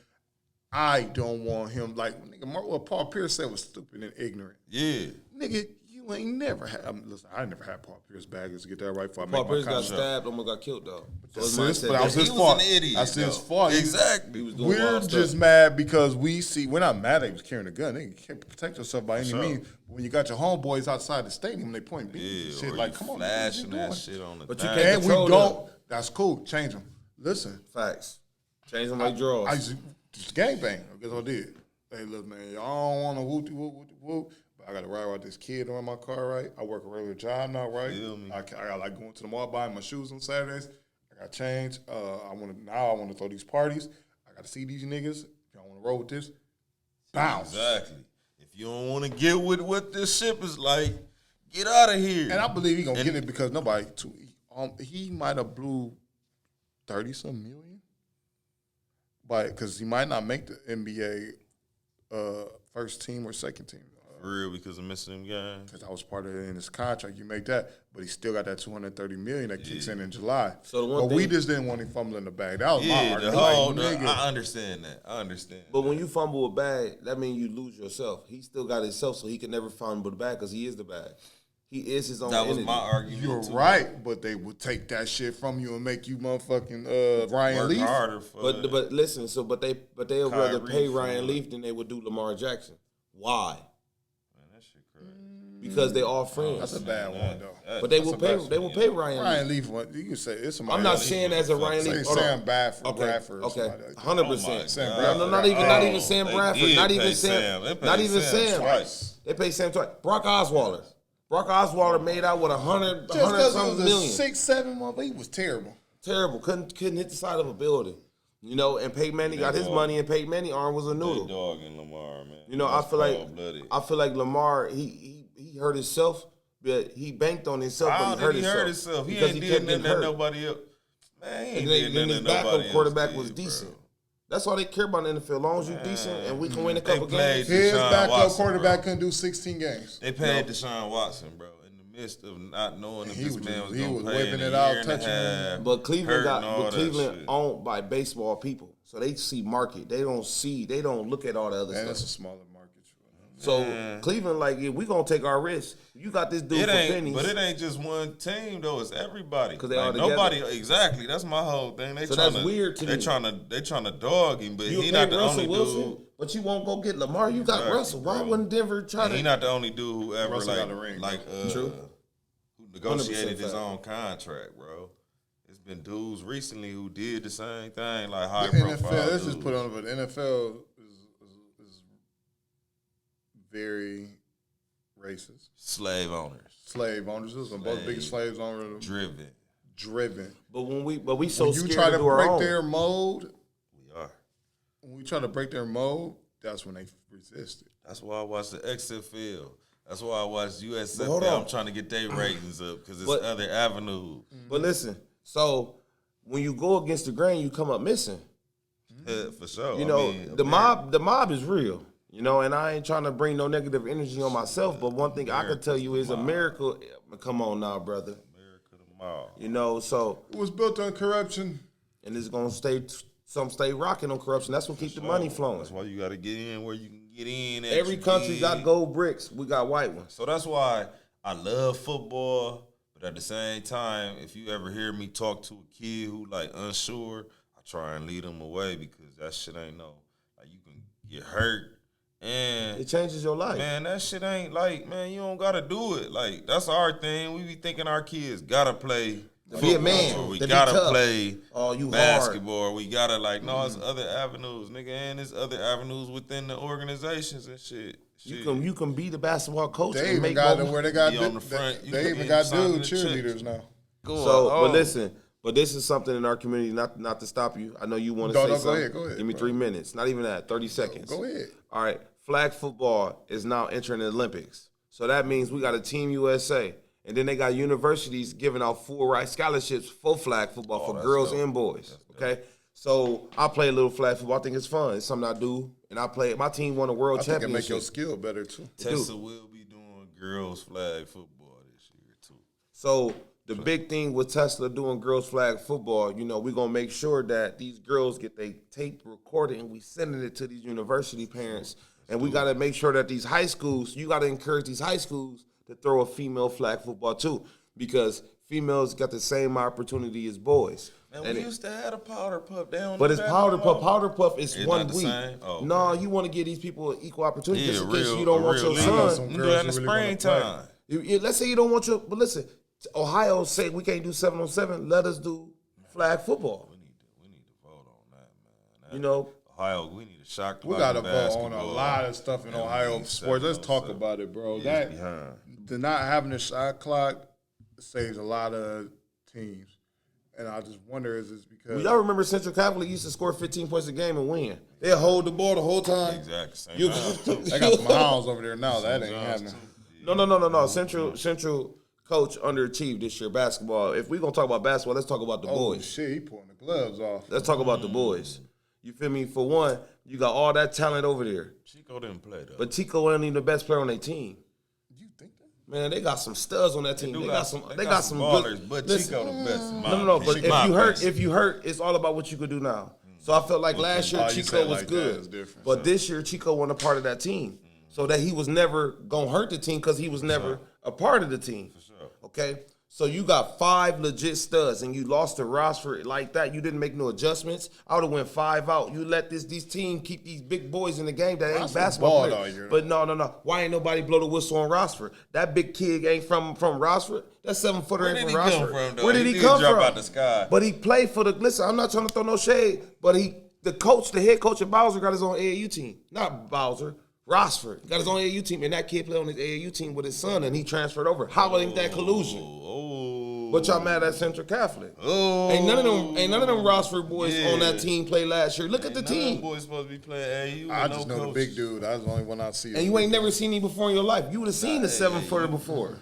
I don't want him like nigga. What Paul Pierce said was stupid and ignorant.
Yeah,
Nigga, you ain't never had. Listen, I never had Paul Pierce baggage to get that right. Before I
Paul
make
Pierce
my
got
comment.
stabbed, almost got killed though. So his
That's
mindset
but that was
that
his
he
fault.
was an idiot.
That's his
though.
fault.
Exactly.
he was doing
We're
wild
just
stuff.
mad because we're not mad that he was carrying a gun. They can't protect yourself by any
sure.
means. But when you got your homeboys outside the stadium and they point beans
Yeah,
and shit,
or
like,
you
come on,
flashing
what you
that
doing?
shit on the
But you
thing.
can't
And we
control
don't.
them.
That's cool. Change them. Listen,
Facts. Change them like draws.
I just gangbang. Guess what I did? Hey, look, man, I don't want to whoop, but I got to ride with this kid on my car, right? I work a regular job now, right?
Feel me.
I got like going to the mall buying my shoes on Saturdays. I got change. I want to throw these parties. I got to see these niggas. Y'all want to roll with this? Bounce.
Exactly. If you don't want to get with what this ship is like, get out of here.
And I believe he gonna get it because nobody. He might have blew 30-some million, but because he might not make the NBA first team or second team.
For real, because of missing them guys.
Because I was part of it in his contract. You make that, but he still got that $230 million that kicks in July.
So the one
but we
thing-
just didn't want him fumbling the bag. That was my
Yeah,
argument.
the whole.
Like, nigga,
I understand that. I understand.
But when you fumble a bag, that means you lose yourself. He still got himself, so he can never fumble the bag because he is the bag. He is his own
That was
entity.
my argument.
you're
too.
right, but they would take that shit from you and make you motherfucking Ryan
Work
Leaf.
harder for
But listen, but they'll rather
Kyrie
pay
for
Ryan
it.
Leaf than they would do Lamar Jackson. Why?
Man, that shit crazy.
Because they all friends.
That's a bad one though.
But they
That's
will
a
pay.
bad
They will pay Ryan.
Ryan
Leaf.
Leaf, what you can say it's somebody.
I'm not
else.
saying as a Ryan
Say
Leaf. Hold
Sam
on.
Bradford.
Okay.
Bradford or
Okay.
somebody like that.
100%.
Sam
No,
Bradford.
not even Sam
They
Bradford.
did
Not even
pay
Sam.
They paid
Not even
Sam
Sam.
twice.
They paid Sam twice. Brock Osweiler. Brock Osweiler made out with 100
Just because it
something
was a
million.
6-7 month, he was terrible.
Terrible. Couldn't hit the side of a building. You know, and Peyton Manning got his money, and Peyton Manning arm was a
They
noodle.
dogging Lamar, man.
You know,
That's
I
cold-blooded.
feel like Lamar, he hurt himself, but he banked on himself,
How
but he hurt
did he hurt himself? He
because
ain't
kept
did nothing
getting
that
hurt.
nobody else. Man, he ain't
And
did
then
nothing
his
that
backup
nobody else
quarterback
did,
was
bro.
decent. That's all they care about in the NFL. As long as you decent and we can win a couple
played
games.
His
Deshaun
backup
Watson,
quarterback
bro.
couldn't do 16 games.
They paid Deshaun Watson, bro, in the midst of not knowing if
He
this
was
man
just-
was
he
going
was
to play
whipping
in
it
a
out,
year and a
touching him.
half.
But Cleveland
all that
Cleveland
shit.
owned by baseball people. So they see market. They don't look at all the other
And it's a
stuff.
smaller market.
So Cleveland, like, if we gonna take our risks, you got this dude for pennies.
But it ain't just one team though. It's everybody.
Because they
like,
all together.
nobody exactly. That's my whole thing. They
So
trying
that's weird to
they
me.
trying to dog him, but
You
he
pay
not the
Russell
only
Wilson,
dude.
but you won't go get Lamar. You got
Exactly,
Russell. Why
bro.
wouldn't Denver try
And
to?
he not the only dude who ever
Russell got a ring.
True.
who negotiated
100%
his
fact.
own contract, bro. It's been dudes recently who did the same thing, like high
The
profile.
NFL, let's just
dudes.
put on, but the NFL is very racist.
Slave owners,
Slave owners, those are both the biggest slaves owners. Driven.
But we so
When you
scared
try to
do our
break
own.
their mold,
we are.
when we try to break their mold, that's when they resist it.
That's why I watch the XFL. That's why I watch
hold
USFL.
on.
I'm trying to get their ratings up because it's
But-
other avenues.
But listen, so when you go against the grain, you come up missing.
For sure.
You know,
I mean,
the mob is real. You know, and I ain't trying to bring no negative energy on myself, but one thing I can tell you is America. Come on now, brother.
America the mob.
You know, so
It was built on corruption.
and it's gonna stay rocking on corruption. That's what keep the money flowing.
That's why you got to get in where you can get in. at
Every
your
country
gig.
got gold bricks. We got white ones.
So that's why I love football. But at the same time, if you ever hear me talk to a kid who like unsure, I try and lead them away because that shit ain't like you can get hurt. And
It changes your life.
man, that shit ain't like, man, you don't gotta do it. Like, that's our thing. We be thinking our kids gotta play
be a
football,
man,
or we
to be
gotta
tough.
play
Oh, you hard.
basketball, or we gotta like, no, it's other avenues, nigga, and there's other avenues within the organizations and shit.
You can be the basketball coach
They
and
even
make
got
more
to where they got
Be on the front. You
they
could
even
be
got
signing
dude
the checks.
cheerleaders now.
But listen, but this is something in our community, not to stop you. I know you want to
No,
say
no, go
something.
ahead, go ahead,
Give me
bro.
3 minutes. Not even that, 30 seconds.
Go ahead.
All right. Flag football is now entering the Olympics. So that means we got a Team USA. And then they got universities giving out full ride scholarships for flag football for
that's
girls
dope.
and boys. Okay? So I play a little flag football. I think it's fun. It's something I do. And I play. My team won a world
I think it make
championship.
your skill better too.
Tessa will be doing girls flag football this year too.
So the big thing with Tesla doing girls flag football, you know, we're going to make sure that these girls get their tape recorded and we sending it to these university parents. And we got to make sure that these high schools, you got to encourage these high schools to throw a female flag football too, because females got the same opportunity as boys.
Man,
And
we used to have a powder puff down.
but it's powder puff. Powder puff is
It's
1
not the
week.
same? Oh,
No,
okay.
you want to give these people equal opportunity
Yeah,
just in case
real-
you don't
a
want
real
your
league.
son.
Some
We
girls
do that in the
who really wanna
springtime.
Let's say you don't want your, but listen, Ohio say we can't do 7-on-7. Let us do flag football.
We need to vote on that, man.
You know,
Ohio, we need a shot
We
clock
got to
in
vote on a
basketball.
lot of stuff in
And we
Ohio
need
sports. Let's talk
7-on-7.
about it, bro.
It's
That
behind.
the not having a shot clock saves a lot of teams, and I just wonder is this because
y'all remember Central Catholic used to score 15 points a game and win. They'll hold the ball the whole time.
Exactly. Same
You-
time.
they got some hounds over there now. That ain't happening.
No. Central coach underachieved this year basketball. If we're gonna talk about basketball, let's talk about the
Oh
boys.
shit, he pulling the gloves off.
Let's talk about the boys. You feel me? For one, you got all that talent over there,
Chico didn't play though.
but Tico ain't even the best player on their team.
You think that?
Man, they got some studs on that team. They got some
ballers,
good.
but
Listen,
Chico the best. in my
No. But
opinion.
if you hurt, it's all about what you could do now. So I felt like last year
Oh, you say
Chico
it
was
like that,
good,
it's different.
but this year Chico wasn't a part of that team, so that he was never gonna hurt the team because he was never a part of the team. Okay, so you got 5 legit studs and you lost to Rossford like that. You didn't make no adjustments. I would have went 5 out. You let these team keep these big boys in the game that ain't
Rossford
basketball
balled
players.
all year.
But no. Why ain't nobody blow the whistle on Rossford? That big kid ain't from Rossford. That 7-footer
Where
ain't
did
from
he come
Rossford.
from, though?
Where did
He
he
did
come
drop
from?
out the sky.
But he played for the. Listen, I'm not trying to throw no shade, but the head coach of Bowser got his own AAU team. Not Bowser, Rossford got his own AAU team, and that kid played on his AAU team with his son, and he transferred over. How ain't that collusion?
Oh.
But y'all mad at Central Catholic?
Oh.
Ain't none of them Rossford boys
Yeah.
on that team play last year. Look at the
None of them
team,
boys supposed to be playing AU.
I
with
just
no
know the
coach.
big dude. That's the only one I see.
and you ain't never seen him before in your life. You would have seen the 7-footer before.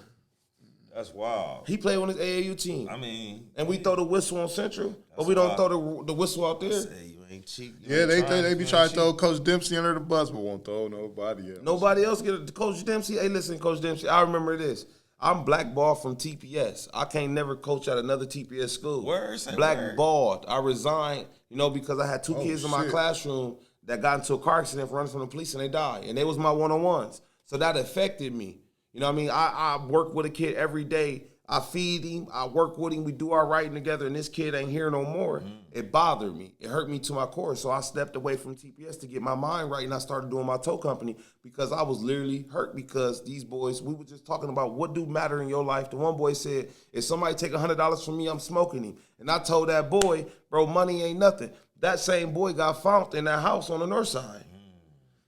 That's wild.
He played on his AAU team,
I mean,
and we throw the whistle on Central, but we don't throw the whistle out there.
say you ain't cheap. You
Yeah,
ain't
they be
you
trying
ain't
to throw
cheap.
Coach Dempsey under the bus, but won't throw nobody else.
Nobody else get it. Coach Dempsey. Hey, listen, Coach Dempsey. I remember this. I'm blackballed from TPS. I can't never coach at another TPS school.
Word, say
Blackballed. I resigned, because I had 2 kids in my
shit.
classroom that got into a car accident running from the police and they died. And they was my one-on-ones. So that affected me. You know what I mean? I work with a kid every day. I feed him. I work with him. We do our writing together, and this kid ain't here no more. It bothered me. It hurt me to my core. So I stepped away from TPS to get my mind right, and I started doing my tow company because I was literally hurt because these boys, we were just talking about what do matter in your life. The one boy said, if somebody take $100 from me, I'm smoking him. And I told that boy, bro, money ain't nothing. That same boy got found in that house on the north side.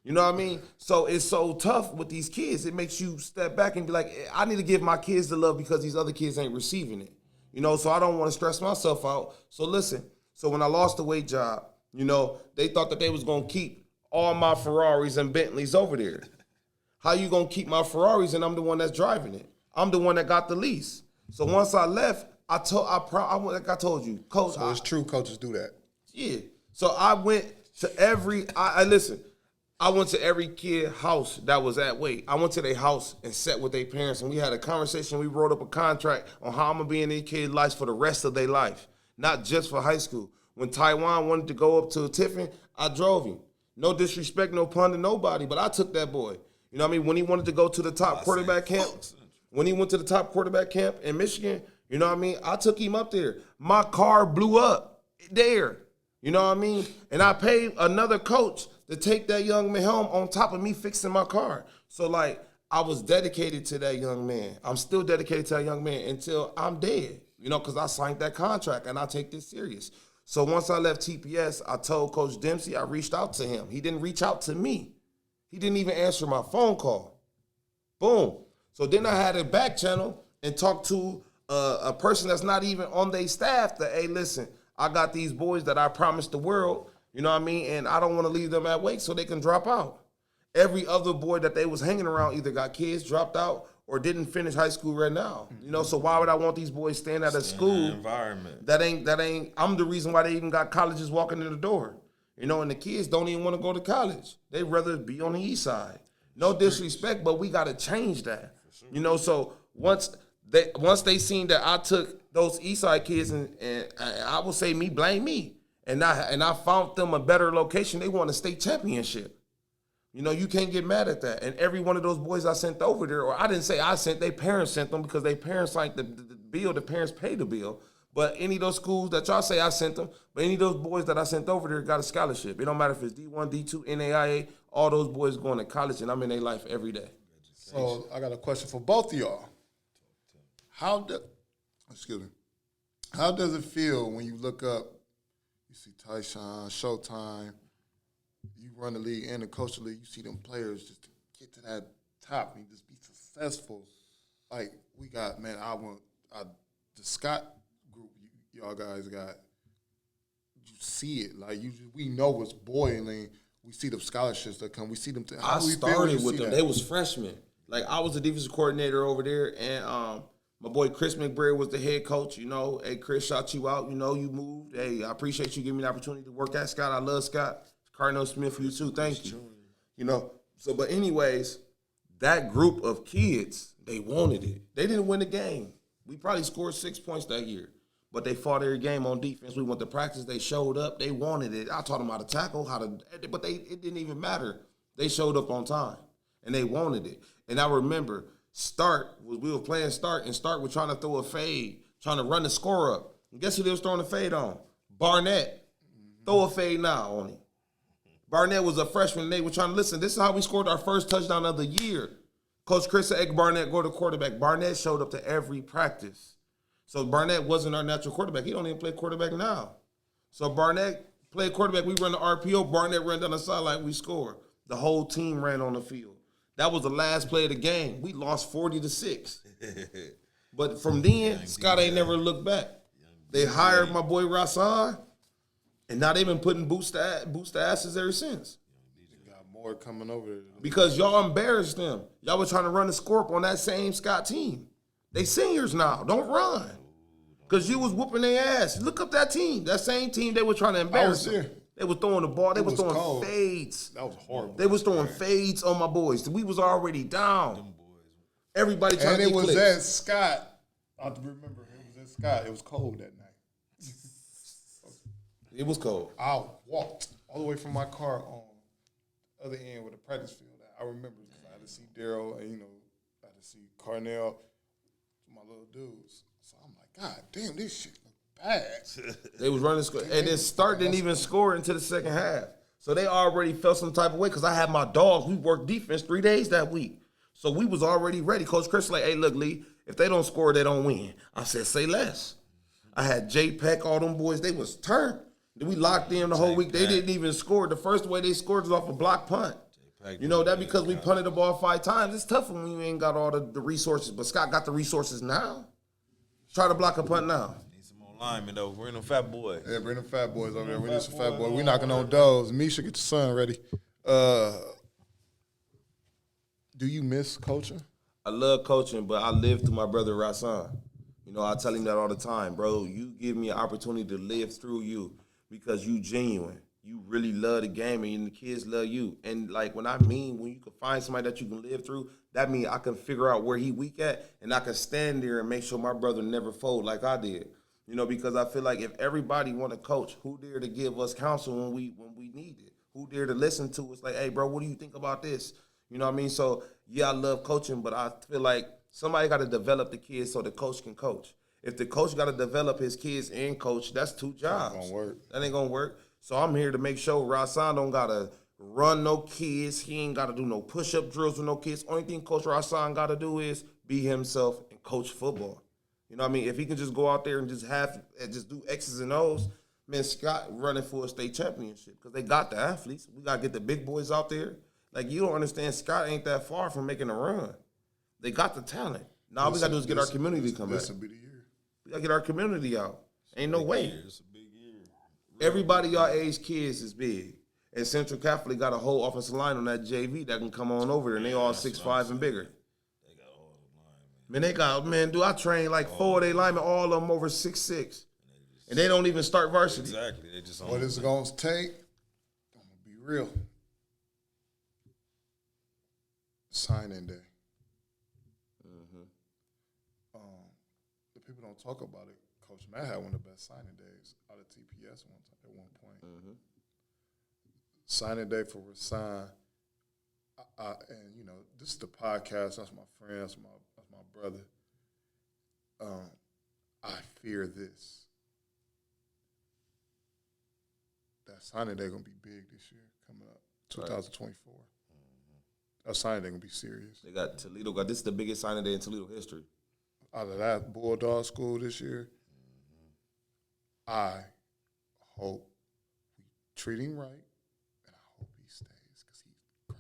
You know what I mean? So it's so tough with these kids. It makes you step back and be like, I need to give my kids the love because these other kids ain't receiving it. You know, so I don't want to stress myself out. So listen, so when I lost the weight job, you know, they thought that they was going to keep all my Ferraris and Bentleys over there. How you going to keep my Ferraris and I'm the one that's driving it? I'm the one that got the lease. So once I left, like I told you, coach.
So it's true coaches do that.
Yeah. So I went to every, listen, I went to every kid house that was at Wait. I went to their house and sat with their parents, and we had a conversation. We wrote up a contract on how I'm going to be in their kids' lives for the rest of their life, not just for high school. When Taiwan wanted to go up to Tiffin, I drove him. No disrespect, no pun to nobody, but I took that boy. You know what I mean? When he wanted to go to the top quarterback camp, when he went to the top quarterback camp in Michigan, you know what I mean? I took him up there. My car blew up there. You know what I mean? And I paid another coach to take that young man home on top of me fixing my car. So, like, I was dedicated to that young man. I'm still dedicated to that young man until I'm dead, you know, because I signed that contract and I take this serious. So once I left TPS, I told Coach Dempsey, I reached out to him. He didn't reach out to me. He didn't even answer my phone call. Boom. So then I had a back channel and talked to a person that's not even on their staff that, hey, listen, I got these boys that I promised the world, you know what I mean, and I don't want to leave them at Wake so they can drop out. Every other boy that they was hanging around either got kids, dropped out, or didn't finish high school right now. You know, so why would I want these boys staying at a school
environment
that ain't, I'm the reason why they even got colleges walking in the door. You know, and the kids don't even want to go to college. They'd rather be on the east side. No disrespect, but we got to change that. You know, so once they seen that I took those east side kids and I will say blame me. And I found them a better location. They won a state championship. You know, you can't get mad at that. And every one of those boys I sent over there, or I didn't say I sent, their parents sent them because their parents signed the bill, the parents paid the bill. But any of those schools that y'all say I sent them, but any of those boys that I sent over there got a scholarship. It don't matter if it's D1, D2, NAIA, all those boys going to college, and I'm in their life every day.
So I got a question for both of y'all. How does it feel when you look up, you see Tyshawn, Showtime, you run the league and the coach the league, you see them players just get to that top and just be successful. Like we got, man, the Scott group y'all guys got, you see it. Like we know it's boiling. We see the scholarships that come. We see them.
I started with them. They was freshmen. Like I was the defensive coordinator over there, and my boy Chris McBrayer was the head coach. You know, hey Chris, shout you out. You know, you moved. Hey, I appreciate you giving me the opportunity to work at Scott. I love Scott. Cardinal Smith, you too. Thank you. You know. So, but anyways, that group of kids, they wanted it. They didn't win the game. We probably scored 6 points that year, but they fought every game on defense. We went to practice. They showed up. They wanted it. I taught them how to tackle, but it didn't even matter. They showed up on time, and they wanted it. And I remember we were playing Start, and Start was trying to throw a fade, trying to run the score up. And guess who they was throwing a fade on? Barnett. Throw a fade now on him. Barnett was a freshman, and they were trying to listen. This is how we scored our first touchdown of the year. Coach Chris said, Barnett, go to quarterback. Barnett showed up to every practice. So Barnett wasn't our natural quarterback. He don't even play quarterback now. So Barnett played quarterback. We run the RPO. Barnett ran down the sideline. We scored. The whole team ran on the field. That was the last play of the game. We lost 40-6. But from then, Scott ain't never looked back. They hired my boy Rasan, and now they've been putting boost the asses ever since.
Got more coming over there.
Because y'all embarrassed them. Y'all were trying to run the score up on that same Scott team. They seniors now. Don't run. Because you was whooping their ass. Look up that team. That same team, they were trying to embarrass them. They was throwing the ball. They was throwing cold. Fades.
That was horrible.
They was throwing fades on my boys. We was already down. Everybody trying to get clips.
And it was at Scott. I remember it was at Scott. It was cold that night.
It was cold.
I walked all the way from my car on the other end where the practice field at. I remember I had to see Daryl and, I had to see Carnell, my little dudes. So I'm like, God damn, this shit look bad.
They was running score. And then Stark didn't even score into the second half. So they already felt some type of way because I had my dogs. We worked defense 3 days that week. So we was already ready. Coach Chris like, hey, look, Lee, if they don't score, they don't win. I said, say less. I had J-Peck, all them boys, they was turned. We locked in the whole week. They didn't even score. The first way they scored was off a block punt. That because we punted the ball 5 times. It's tough when you ain't got all the resources. But Scott got the resources now. Try to block a punt now.
Need some more linemen, though. Bring them fat boys.
Yeah, bring them fat boys over there. We need some fat boys. We knocking on doors. Misha, get your son ready. Do you miss coaching?
I love coaching, but I live through my brother Rasan. I tell him that all the time, bro. You give me an opportunity to live through you because you genuine. You really love the game, and the kids love you. And, when you can find somebody that you can live through, that means I can figure out where he weak at, and I can stand there and make sure my brother never fold like I did. Because I feel like if everybody want to coach, who dare to give us counsel when we need it? Who dare to listen to us? Like, hey, bro, what do you think about this? You know what I mean? So, yeah, I love coaching, but I feel like somebody got to develop the kids so the coach can coach. If the coach got to develop his kids and coach, that's 2 jobs.
That ain't gonna work.
That ain't gonna work. So I'm here to make sure Rasan don't gotta run no kids. He ain't gotta do no push-up drills with no kids. Only thing Coach Rasan gotta do is be himself and coach football. You know what I mean? If he can just go out there and just do X's and O's, man, Scott running for a state championship because they got the athletes. We gotta get the big boys out there. You don't understand. Scott ain't that far from making a run. They got the talent. Now all we gotta do is get our community to come back.
This will be the year.
We gotta get our community out. Ain't no way.
It's a big year.
Everybody y'all age kids is big. And Central Catholic got a whole offensive line on that JV that can come on over there, and they all 6'5" and bigger.
They got all the linemen.
Man, I train 4 of their linemen, all of them over 6'6". And they don't even start varsity.
Exactly. They just
What it's going to take, I'm going to be real. Signing day. The people don't talk about it. Coach Matt had one of the best signing days out of TPS at one point. Signing day for Rasan. And, this is the podcast. That's my friend. That's my brother. I fear this. That signing day going to be big this year coming up, 2024. That signing day going to be serious.
They got Toledo. This is the biggest signing day in Toledo history.
Out of that Bulldog school this year, I hope we treat him right, and I hope he stays because he's great.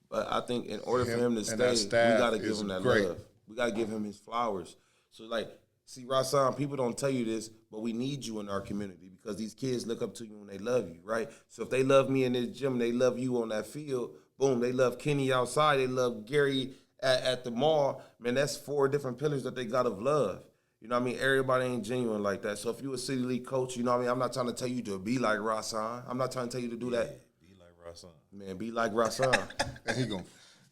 But I think in order for him to stay, we got to give him that love. We got to give him his flowers. So, see, Rasan, people don't tell you this, but we need you in our community because these kids look up to you and they love you, right? So if they love me in this gym, they love you on that field, boom, they love Kenny outside, they love Gary at the mall, man, that's 4 different pillars that they got of love. You know what I mean? Everybody ain't genuine like that. So if you a city league coach, you know what I mean? I'm not trying to tell you to be like Rasan. I'm not trying to tell you to do that.
Be like Rasan.
Man, be like Rasan.
And he going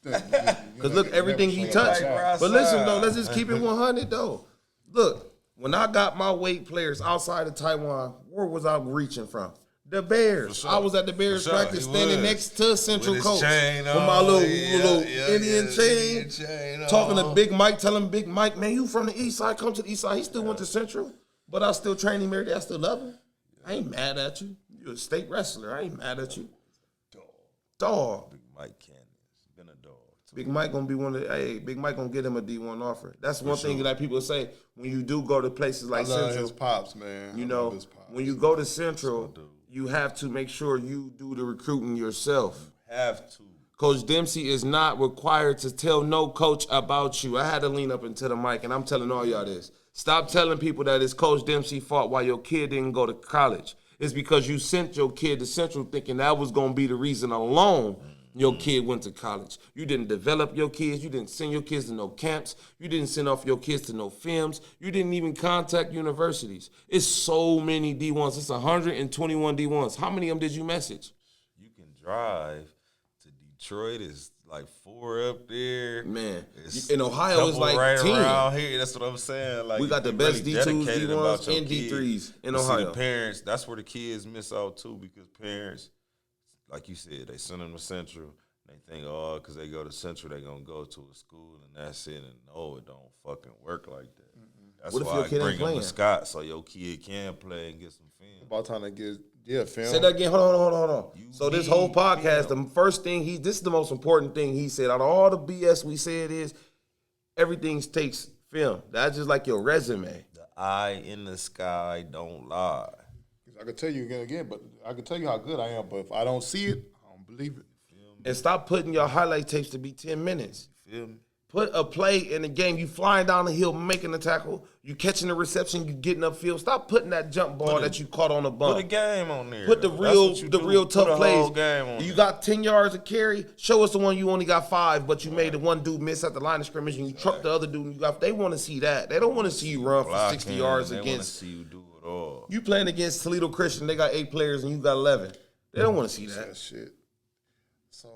Because look, everything he touched. But listen, though, let's just keep it 100, though. Look, when I got my weight players outside of Taiwan, where was I reaching from? The Bears.
Sure.
I was at the Bears practice standing next to Central
with
Coach.
Chain
with my little Indian chain. Talking to Big Mike, telling Big Mike, man, you from the East Side, come to the East Side. He still went to Central, but I still train him every day. I still love him. I ain't mad at you. You're a state wrestler. I ain't mad at you. Dog.
Big Mike Cannon. Been a dog.
Big Mike gonna be one of the, Big Mike gonna get him a D1 offer. That's one thing that people say when you do go to places like
I love
Central.
his pops, man.
When you go to Central, you have to make sure you do the recruiting yourself.
Have to.
Coach Dempsey is not required to tell no coach about you. I had to lean up into the mic, and I'm telling all y'all this. Stop telling people that it's Coach Dempsey's fault why your kid didn't go to college. It's because you sent your kid to Central thinking that was going to be the reason alone your kid went to college. You didn't develop your kids. You didn't send your kids to no camps. You didn't send off your kids to no films. You didn't even contact universities. It's so many D1s. It's 121 D1s. How many of them did you message?
You can drive to Detroit. It's like 4 up there.
Man,
It's
in Ohio, it's like
right
10.
around here. That's what I'm saying. Like
We got the best D2s,
dedicated
D1s,
about your
and
kids.
D3s in
But see,
Ohio.
the parents, that's where the kids miss out too, because parents, like you said, they send them to Central. They think, oh, because they go to Central, they going to go to a school and that's it. And no, it don't fucking work like that. That's
What if
why
your
I
kid ain't
bring them
playing?
to Scott so your kid can play and get some film.
About time to get film.
Say that again. Hold on. So this whole
need
podcast,
film.
the first thing this is the most important thing he said. Out of all the BS we said is everything takes film. That's just like your resume.
The eye in the sky don't lie.
I can tell you again, but I can tell you how good I am. But if I don't see it, I don't believe it.
And stop putting your highlight tapes to be 10 minutes.
Feel me?
Put a play in the game. You flying down the hill, making the tackle. You catching the reception. You getting upfield. Stop putting that jump ball that you caught on the bump.
Put a game on there.
Put the real tough
Put a
plays.
whole game on
You
there.
got 10 yards of carry. Show us the one you only got 5, but you made the one dude miss at the line of scrimmage and you trucked the other dude. And you got. They want to see that. They don't want to see you run for 60 yards
They want to
against.
see you do it all.
You playing against Toledo Christian. They got 8 players and you got 11. They don't want to see
That
that.
shit. So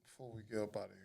before we get up out of here,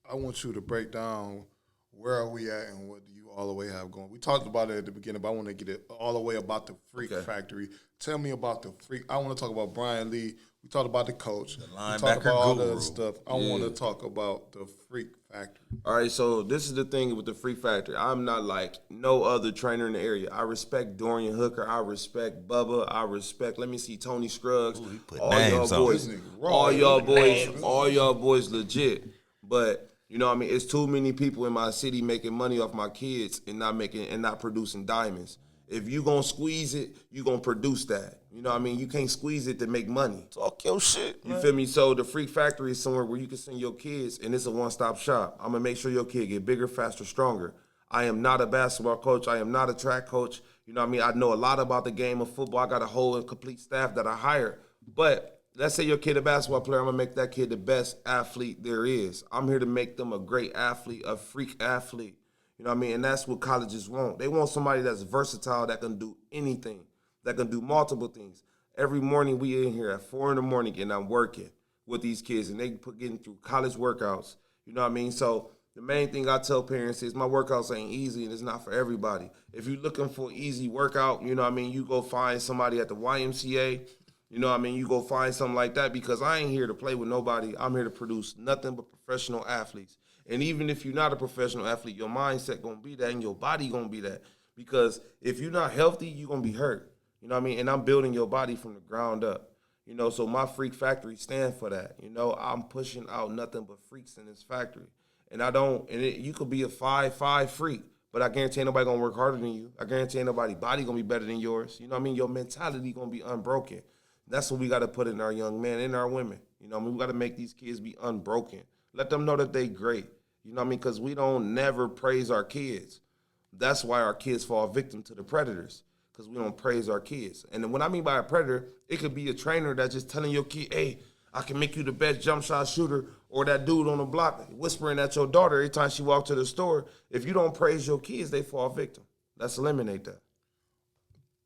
I want you to break down where are we at and what do you all the way have going. We talked about it at the beginning, but I want to get it all the way about the Freak Factory. Tell me about the Freak. I want to talk about Brian Lee. We talked about the coach. We talked
linebacker
about all the
guru.
other stuff. I want to talk about the Freak Factory.
All right, so this is the thing with the Freak Factory. I'm not like no other trainer in the area. I respect Dorian Hooker. I respect Bubba. I respect, let me see, Tony Scruggs.
he put
all
names
y'all
on
boys,
it. Raw.
all y'all boys legit. But you know what I mean? It's too many people in my city making money off my kids and not producing diamonds. If you gonna squeeze it, you gonna produce that. You know what I mean? You can't squeeze it to make money.
Talk your shit,
You
man.
feel me? So the Freak Factory is somewhere where you can send your kids, and it's a one-stop shop. I'm gonna make sure your kid get bigger, faster, stronger. I am not a basketball coach. I am not a track coach. You know what I mean? I know a lot about the game of football. I got a whole and complete staff that I hire. But let's say your kid a basketball player. I'm gonna make that kid the best athlete there is. I'm here to make them a great athlete, a freak athlete. You know what I mean? And that's what colleges want. They want somebody that's versatile, that can do anything, that can do multiple things. Every morning we in here at 4 in the morning and I'm working with these kids and they getting through college workouts. You know what I mean? So the main thing I tell parents is my workouts ain't easy and it's not for everybody. If you're looking for an easy workout, you know what I mean, you go find somebody at the YMCA. You know what I mean? You go find something like that because I ain't here to play with nobody. I'm here to produce nothing but professional athletes. And even if you're not a professional athlete, your mindset going to be that and your body going to be that. Because if you're not healthy, you're going to be hurt. You know what I mean? And I'm building your body from the ground up. You know, so my Freak Factory stands for that. You know, I'm pushing out nothing but freaks in this factory. And you could be a 5'5" freak, but I guarantee ain't nobody going to work harder than you. I guarantee ain't nobody body going to be better than yours. You know what I mean? Your mentality going to be unbroken. That's what we got to put in our young men and our women. You know what I mean? We got to make these kids be unbroken. Let them know that they great. You know what I mean? Because we don't never praise our kids. That's why our kids fall victim to the predators, because we don't praise our kids. And what I mean by a predator, it could be a trainer that's just telling your kid, hey, I can make you the best jump shot shooter, or that dude on the block whispering at your daughter every time she walks to the store. If you don't praise your kids, they fall victim. Let's eliminate that.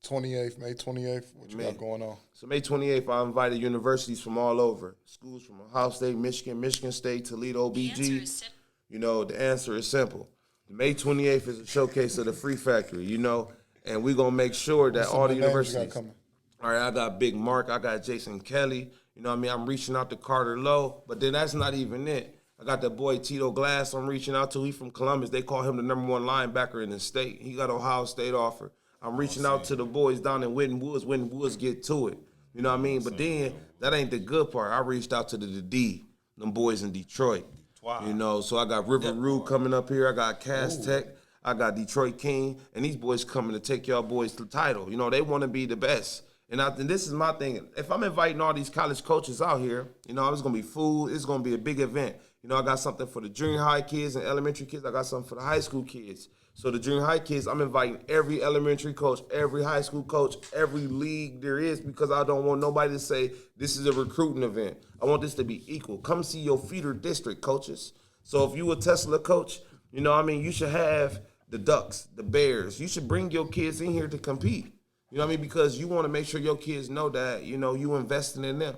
28th, May 28th, what you got going on?
So May 28th, I invited universities from all over. Schools from Ohio State, Michigan State, Toledo, BG. You know, the answer is simple. May 28th is a showcase of the Freak Factory, you know, and we're going to make sure that all the universities. All right, I got Big Mark, I got Jason Kelly. You know what I mean? I'm reaching out to Carter Lowe, but then that's not even it. I got that boy Tito Glass I'm reaching out to. He's from Columbus. They call him the #1 linebacker in the state. He got Ohio State offer. I'm reaching out to the boys down in Winton Woods. Winton Woods get to it. You know what I mean? But then that ain't the good part. I reached out to the D, them boys in Detroit. Wow. You know, so I got River Rue coming up here. I got Cass Tech. I got Detroit King. And these boys coming to take y'all boys to the title. You know, they want to be the best. And this is my thing. If I'm inviting all these college coaches out here, you know, it's going to be food. It's going to be a big event. You know, I got something for the junior high kids and elementary kids. I got something for the high school kids. So the junior high kids, I'm inviting every elementary coach, every high school coach, every league there is, because I don't want nobody to say this is a recruiting event. I want this to be equal. Come see your feeder district coaches. So if you a Tesla coach, you know what I mean, you should have the Ducks, the Bears. You should bring your kids in here to compete. You know what I mean? Because you want to make sure your kids know that, you know, you investing in them.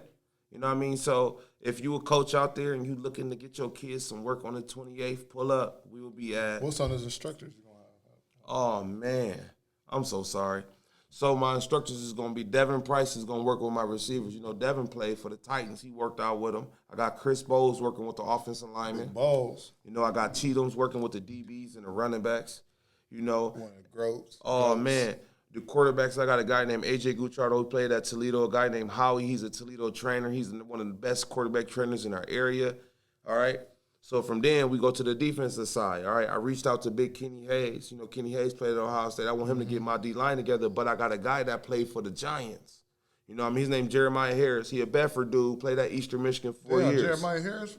You know what I mean? So if you a coach out there and you looking to get your kids some work on the 28th, pull up. We will be at.
What's on his instructors you gonna have?
Oh, man. I'm so sorry. So my instructors is going to be Devin Price is going to work with my receivers. You know, Devin played for the Titans. He worked out with them. I got Chris Bowles working with the offensive linemen.
Bowles.
You know, I got Cheatham's working with the DBs and the running backs. You know.
One of the Groats.
Oh, man. The quarterbacks, I got a guy named A.J. Gucciardo who played at Toledo, a guy named Howie. He's a Toledo trainer. He's one of the best quarterback trainers in our area. All right. So from then, we go to the defensive side. All right, I reached out to Big Kenny Hayes. You know, Kenny Hayes played at Ohio State. I want him to get my D-line together, but I got a guy that played for the Giants. You know, I mean, his name Jeremiah Harris. He a Bedford dude, played at Eastern Michigan for 4 years.
Jeremiah Harris?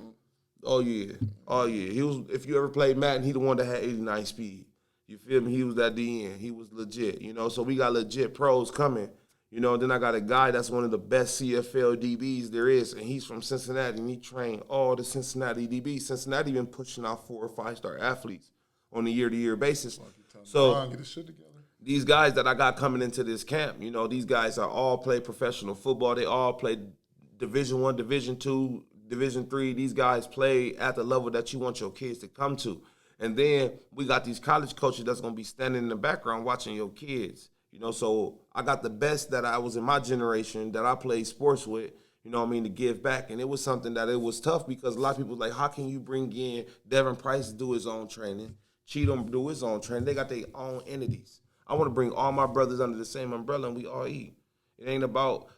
Oh, yeah. Oh, yeah. He was. If you ever played Madden, he the one that had 89 speed. You feel me? He was that DN. He was legit, you know. So we got legit pros coming. You know, then I got a guy that's one of the best CFL DBs there is, and he's from Cincinnati, and he trained all the Cincinnati DBs. Cincinnati been pushing out 4 or 5-star athletes on a year-to-year basis. So
get this shit together.
These guys that I got coming into this camp, you know, these guys are all play professional football. They all play Division I, Division II, Division III. These guys play at the level that you want your kids to come to. And then we got these college coaches that's going to be standing in the background watching your kids. You know, so I got the best that I was in my generation that I played sports with, you know what I mean, to give back. And it was something that it was tough because a lot of people like, how can you bring in Devin Price to do his own training, Cheatham do his own training? They got their own entities. I want to bring all my brothers under the same umbrella and we all eat. It ain't about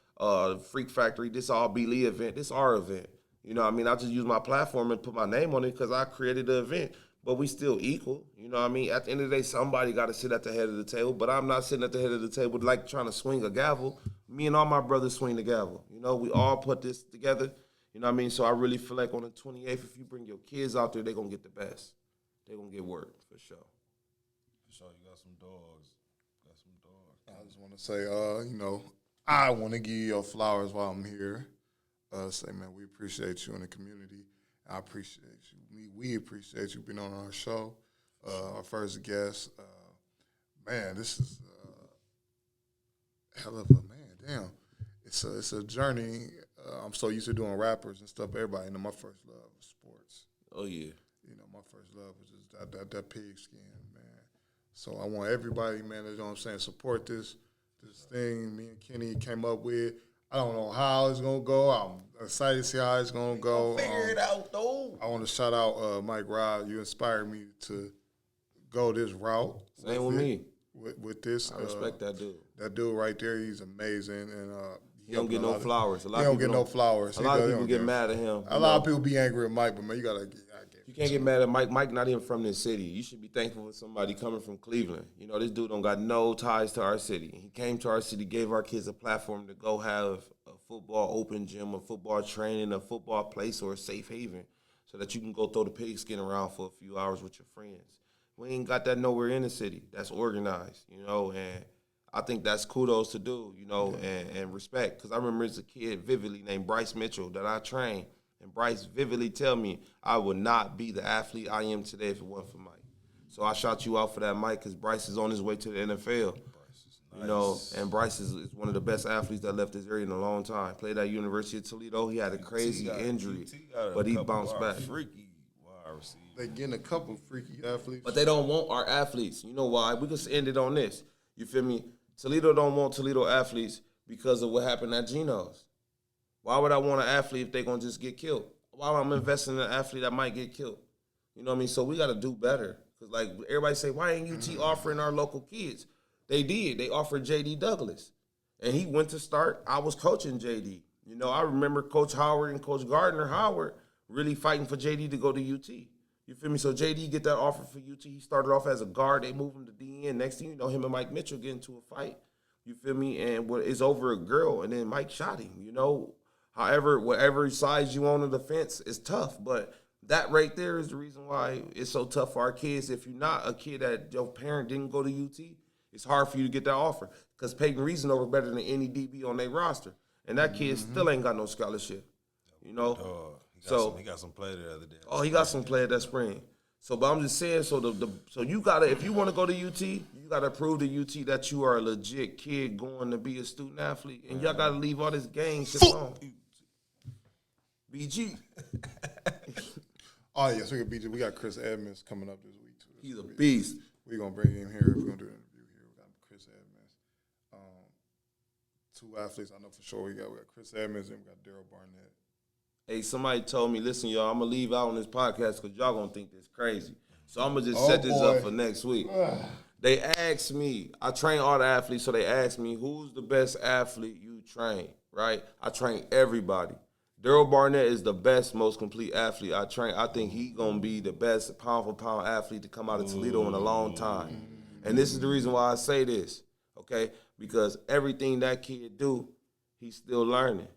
Freak Factory. This all B-Lee event. This our event. You know what I mean? I just use my platform and put my name on it because I created the event. But we still equal, you know what I mean? At the end of the day, somebody got to sit at the head of the table, but I'm not sitting at the head of the table like trying to swing a gavel. Me and all my brothers swing the gavel. You know, we all put this together, you know what I mean? So I really feel like on the 28th, if you bring your kids out there, they're going to get the best. They're going to get work, for sure.
For sure, you got some dogs.
I just want to say, you know, I want to give you your flowers while I'm here. Say, man, we appreciate you in the community. I appreciate you. We appreciate you being on our show. Our first guest. Man, this is a hell of a man. Damn, it's a journey. I'm so used to doing rappers and stuff. Everybody know my first love was sports.
Oh yeah.
You know, my first love was just that pigskin, man. So I want everybody, man, you know what I'm saying, support this thing me and Kenny came up with. I don't know how it's going to go. I'm excited to see how it's going to go.
Figure it out, though.
I want to shout out Mike Robb. You inspired me to go this route.
Same with me.
With this.
I respect that dude.
That dude right there, he's amazing. And
he don't get no flowers.
He don't get no flowers.
A lot of people get mad at him.
A lot of people be angry at Mike, but, man, you got to get.
You can't get mad at Mike. Mike not even from this city. You should be thankful for somebody coming from Cleveland. You know, this dude don't got no ties to our city. He came to our city, gave our kids a platform to go have a football open gym, a football training, a football place, or a safe haven so that you can go throw the pigskin around for a few hours with your friends. We ain't got that nowhere in the city. That's organized, you know, and I think that's kudos to do, you know, and respect. Because I remember as a kid vividly named Bryce Mitchell that I trained. And Bryce vividly tell me I would not be the athlete I am today if it wasn't for Mike. So I shout you out for that, Mike, because Bryce is on his way to the NFL. Nice. You know, and Bryce is one of the best athletes that left this area in a long time. Played at University of Toledo. He had a crazy injury, but he bounced back.
Freaky wide receiver.
They getting a couple freaky athletes.
But they don't want our athletes. You know why? We just end it on this. You feel me? Toledo don't want Toledo athletes because of what happened at Geno's. Why would I want an athlete if they're going to just get killed? Why would I invest in an athlete that might get killed? You know what I mean? So we got to do better. Because, like, everybody say, why ain't UT offering our local kids? They did. They offered J.D. Douglas. And he went to start. I was coaching J.D. You know, I remember Coach Howard and Coach Gardner Howard really fighting for J.D. to go to UT. You feel me? So J.D. get that offer for UT. He started off as a guard. They moved him to DN. Next thing you know, him and Mike Mitchell get into a fight. You feel me? And it's over a girl. And then Mike shot him, you know. However, whatever size you on the fence is tough, but that right there is the reason why it's so tough for our kids. If you're not a kid that your parent didn't go to UT, it's hard for you to get that offer because Peyton Reasonover better than any DB on their roster, and that kid still ain't got no scholarship. You know,
he got some play the other day.
Oh, he got some play that spring. So, but I'm just saying, so you gotta, if you want to go to UT, you gotta prove to UT that you are a legit kid going to be a student athlete, and y'all gotta leave all this gang shit alone. BG.
Oh, yes, we got BG. We got Chris Edmonds coming up this week, too.
He's a beast.
We're going to bring him here. We're going to do an interview here. We got Chris Edmonds. two athletes I know for sure. We got Chris Edmonds and we got Daryl Barnett.
Hey, somebody told me, listen, y'all, I'm going to leave out on this podcast because y'all going to think this crazy. So I'm going to just set this up for next week. They asked me, I train all the athletes, so they asked me, who's the best athlete you train, right? I train everybody. Daryl Barnett is the best, most complete athlete I train. I think he going to be the best pound-for-pound athlete to come out of Toledo in a long time. And this is the reason why I say this, okay? Because everything that kid do, he's still learning.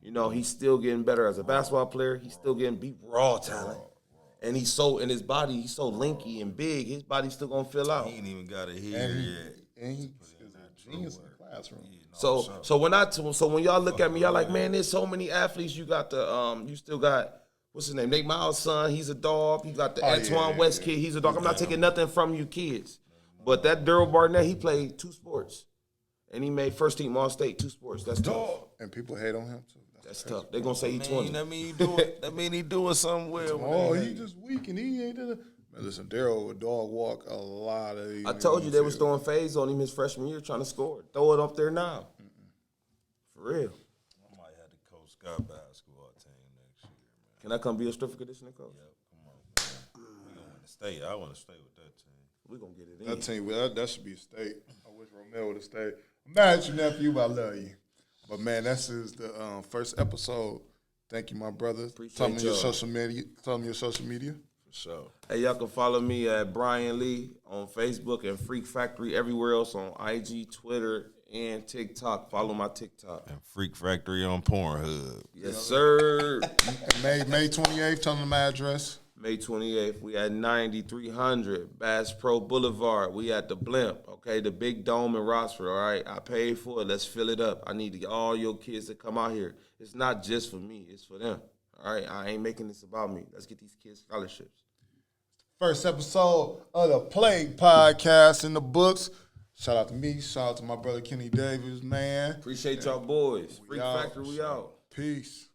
You know, he's still getting better as a basketball player. He's still getting beat raw talent. And he's so, in his body, he's so lanky and big, his body's still going to fill out.
He ain't even got a hair yet.
And he's a genius in the classroom.
So when y'all look at me, y'all like, man, there's so many athletes. You got the you still got, what's his name, Nate Miles' son, he's a dog. You got the Antoine West kid, he's a dog. I'm not taking nothing from you kids. But that Daryl Barnett, he played 2 sports. And he made first team All-State 2 sports. That's tough.
And people hate on him too.
That's tough. They're gonna say he's 20.
That mean he doing something well.
Oh, he just weak and he ain't man, listen, Daryl would dog walk a lot of these.
I told you they was throwing fades on him his freshman year trying to score. Throw it up there now. For real.
I might have to coach Scott basketball team next year, man.
Can I come be a strength and conditioning coach?
Yep, come on, man. We gonna win the state. I want to stay with that team.
We gonna get it in.
That team, that should be a state. I wish Romeo would have stayed. I'm mad at you, nephew, but I love you. But man, this is the first episode. Thank you, my brother. Tell me your social media. For
sure.
Hey, y'all can follow me at Brian Lee on Facebook and Freak Factory everywhere else on IG, Twitter, and TikTok. Follow my TikTok.
And Freak Factory on Pornhub.
Yes, sir.
May 28th, tell them my address.
May 28th, we at 9300 Bass Pro Boulevard. We at the Blimp, okay? The big dome in Rossford, all right? I paid for it. Let's fill it up. I need all your kids to come out here. It's not just for me. It's for them, all right? I ain't making this about me. Let's get these kids scholarships.
First episode of the Plague Podcast in the books. Shout out to me. Shout out to my brother Kenny Davis, man.
Appreciate y'all boys. Freak Factory, we out.
Peace.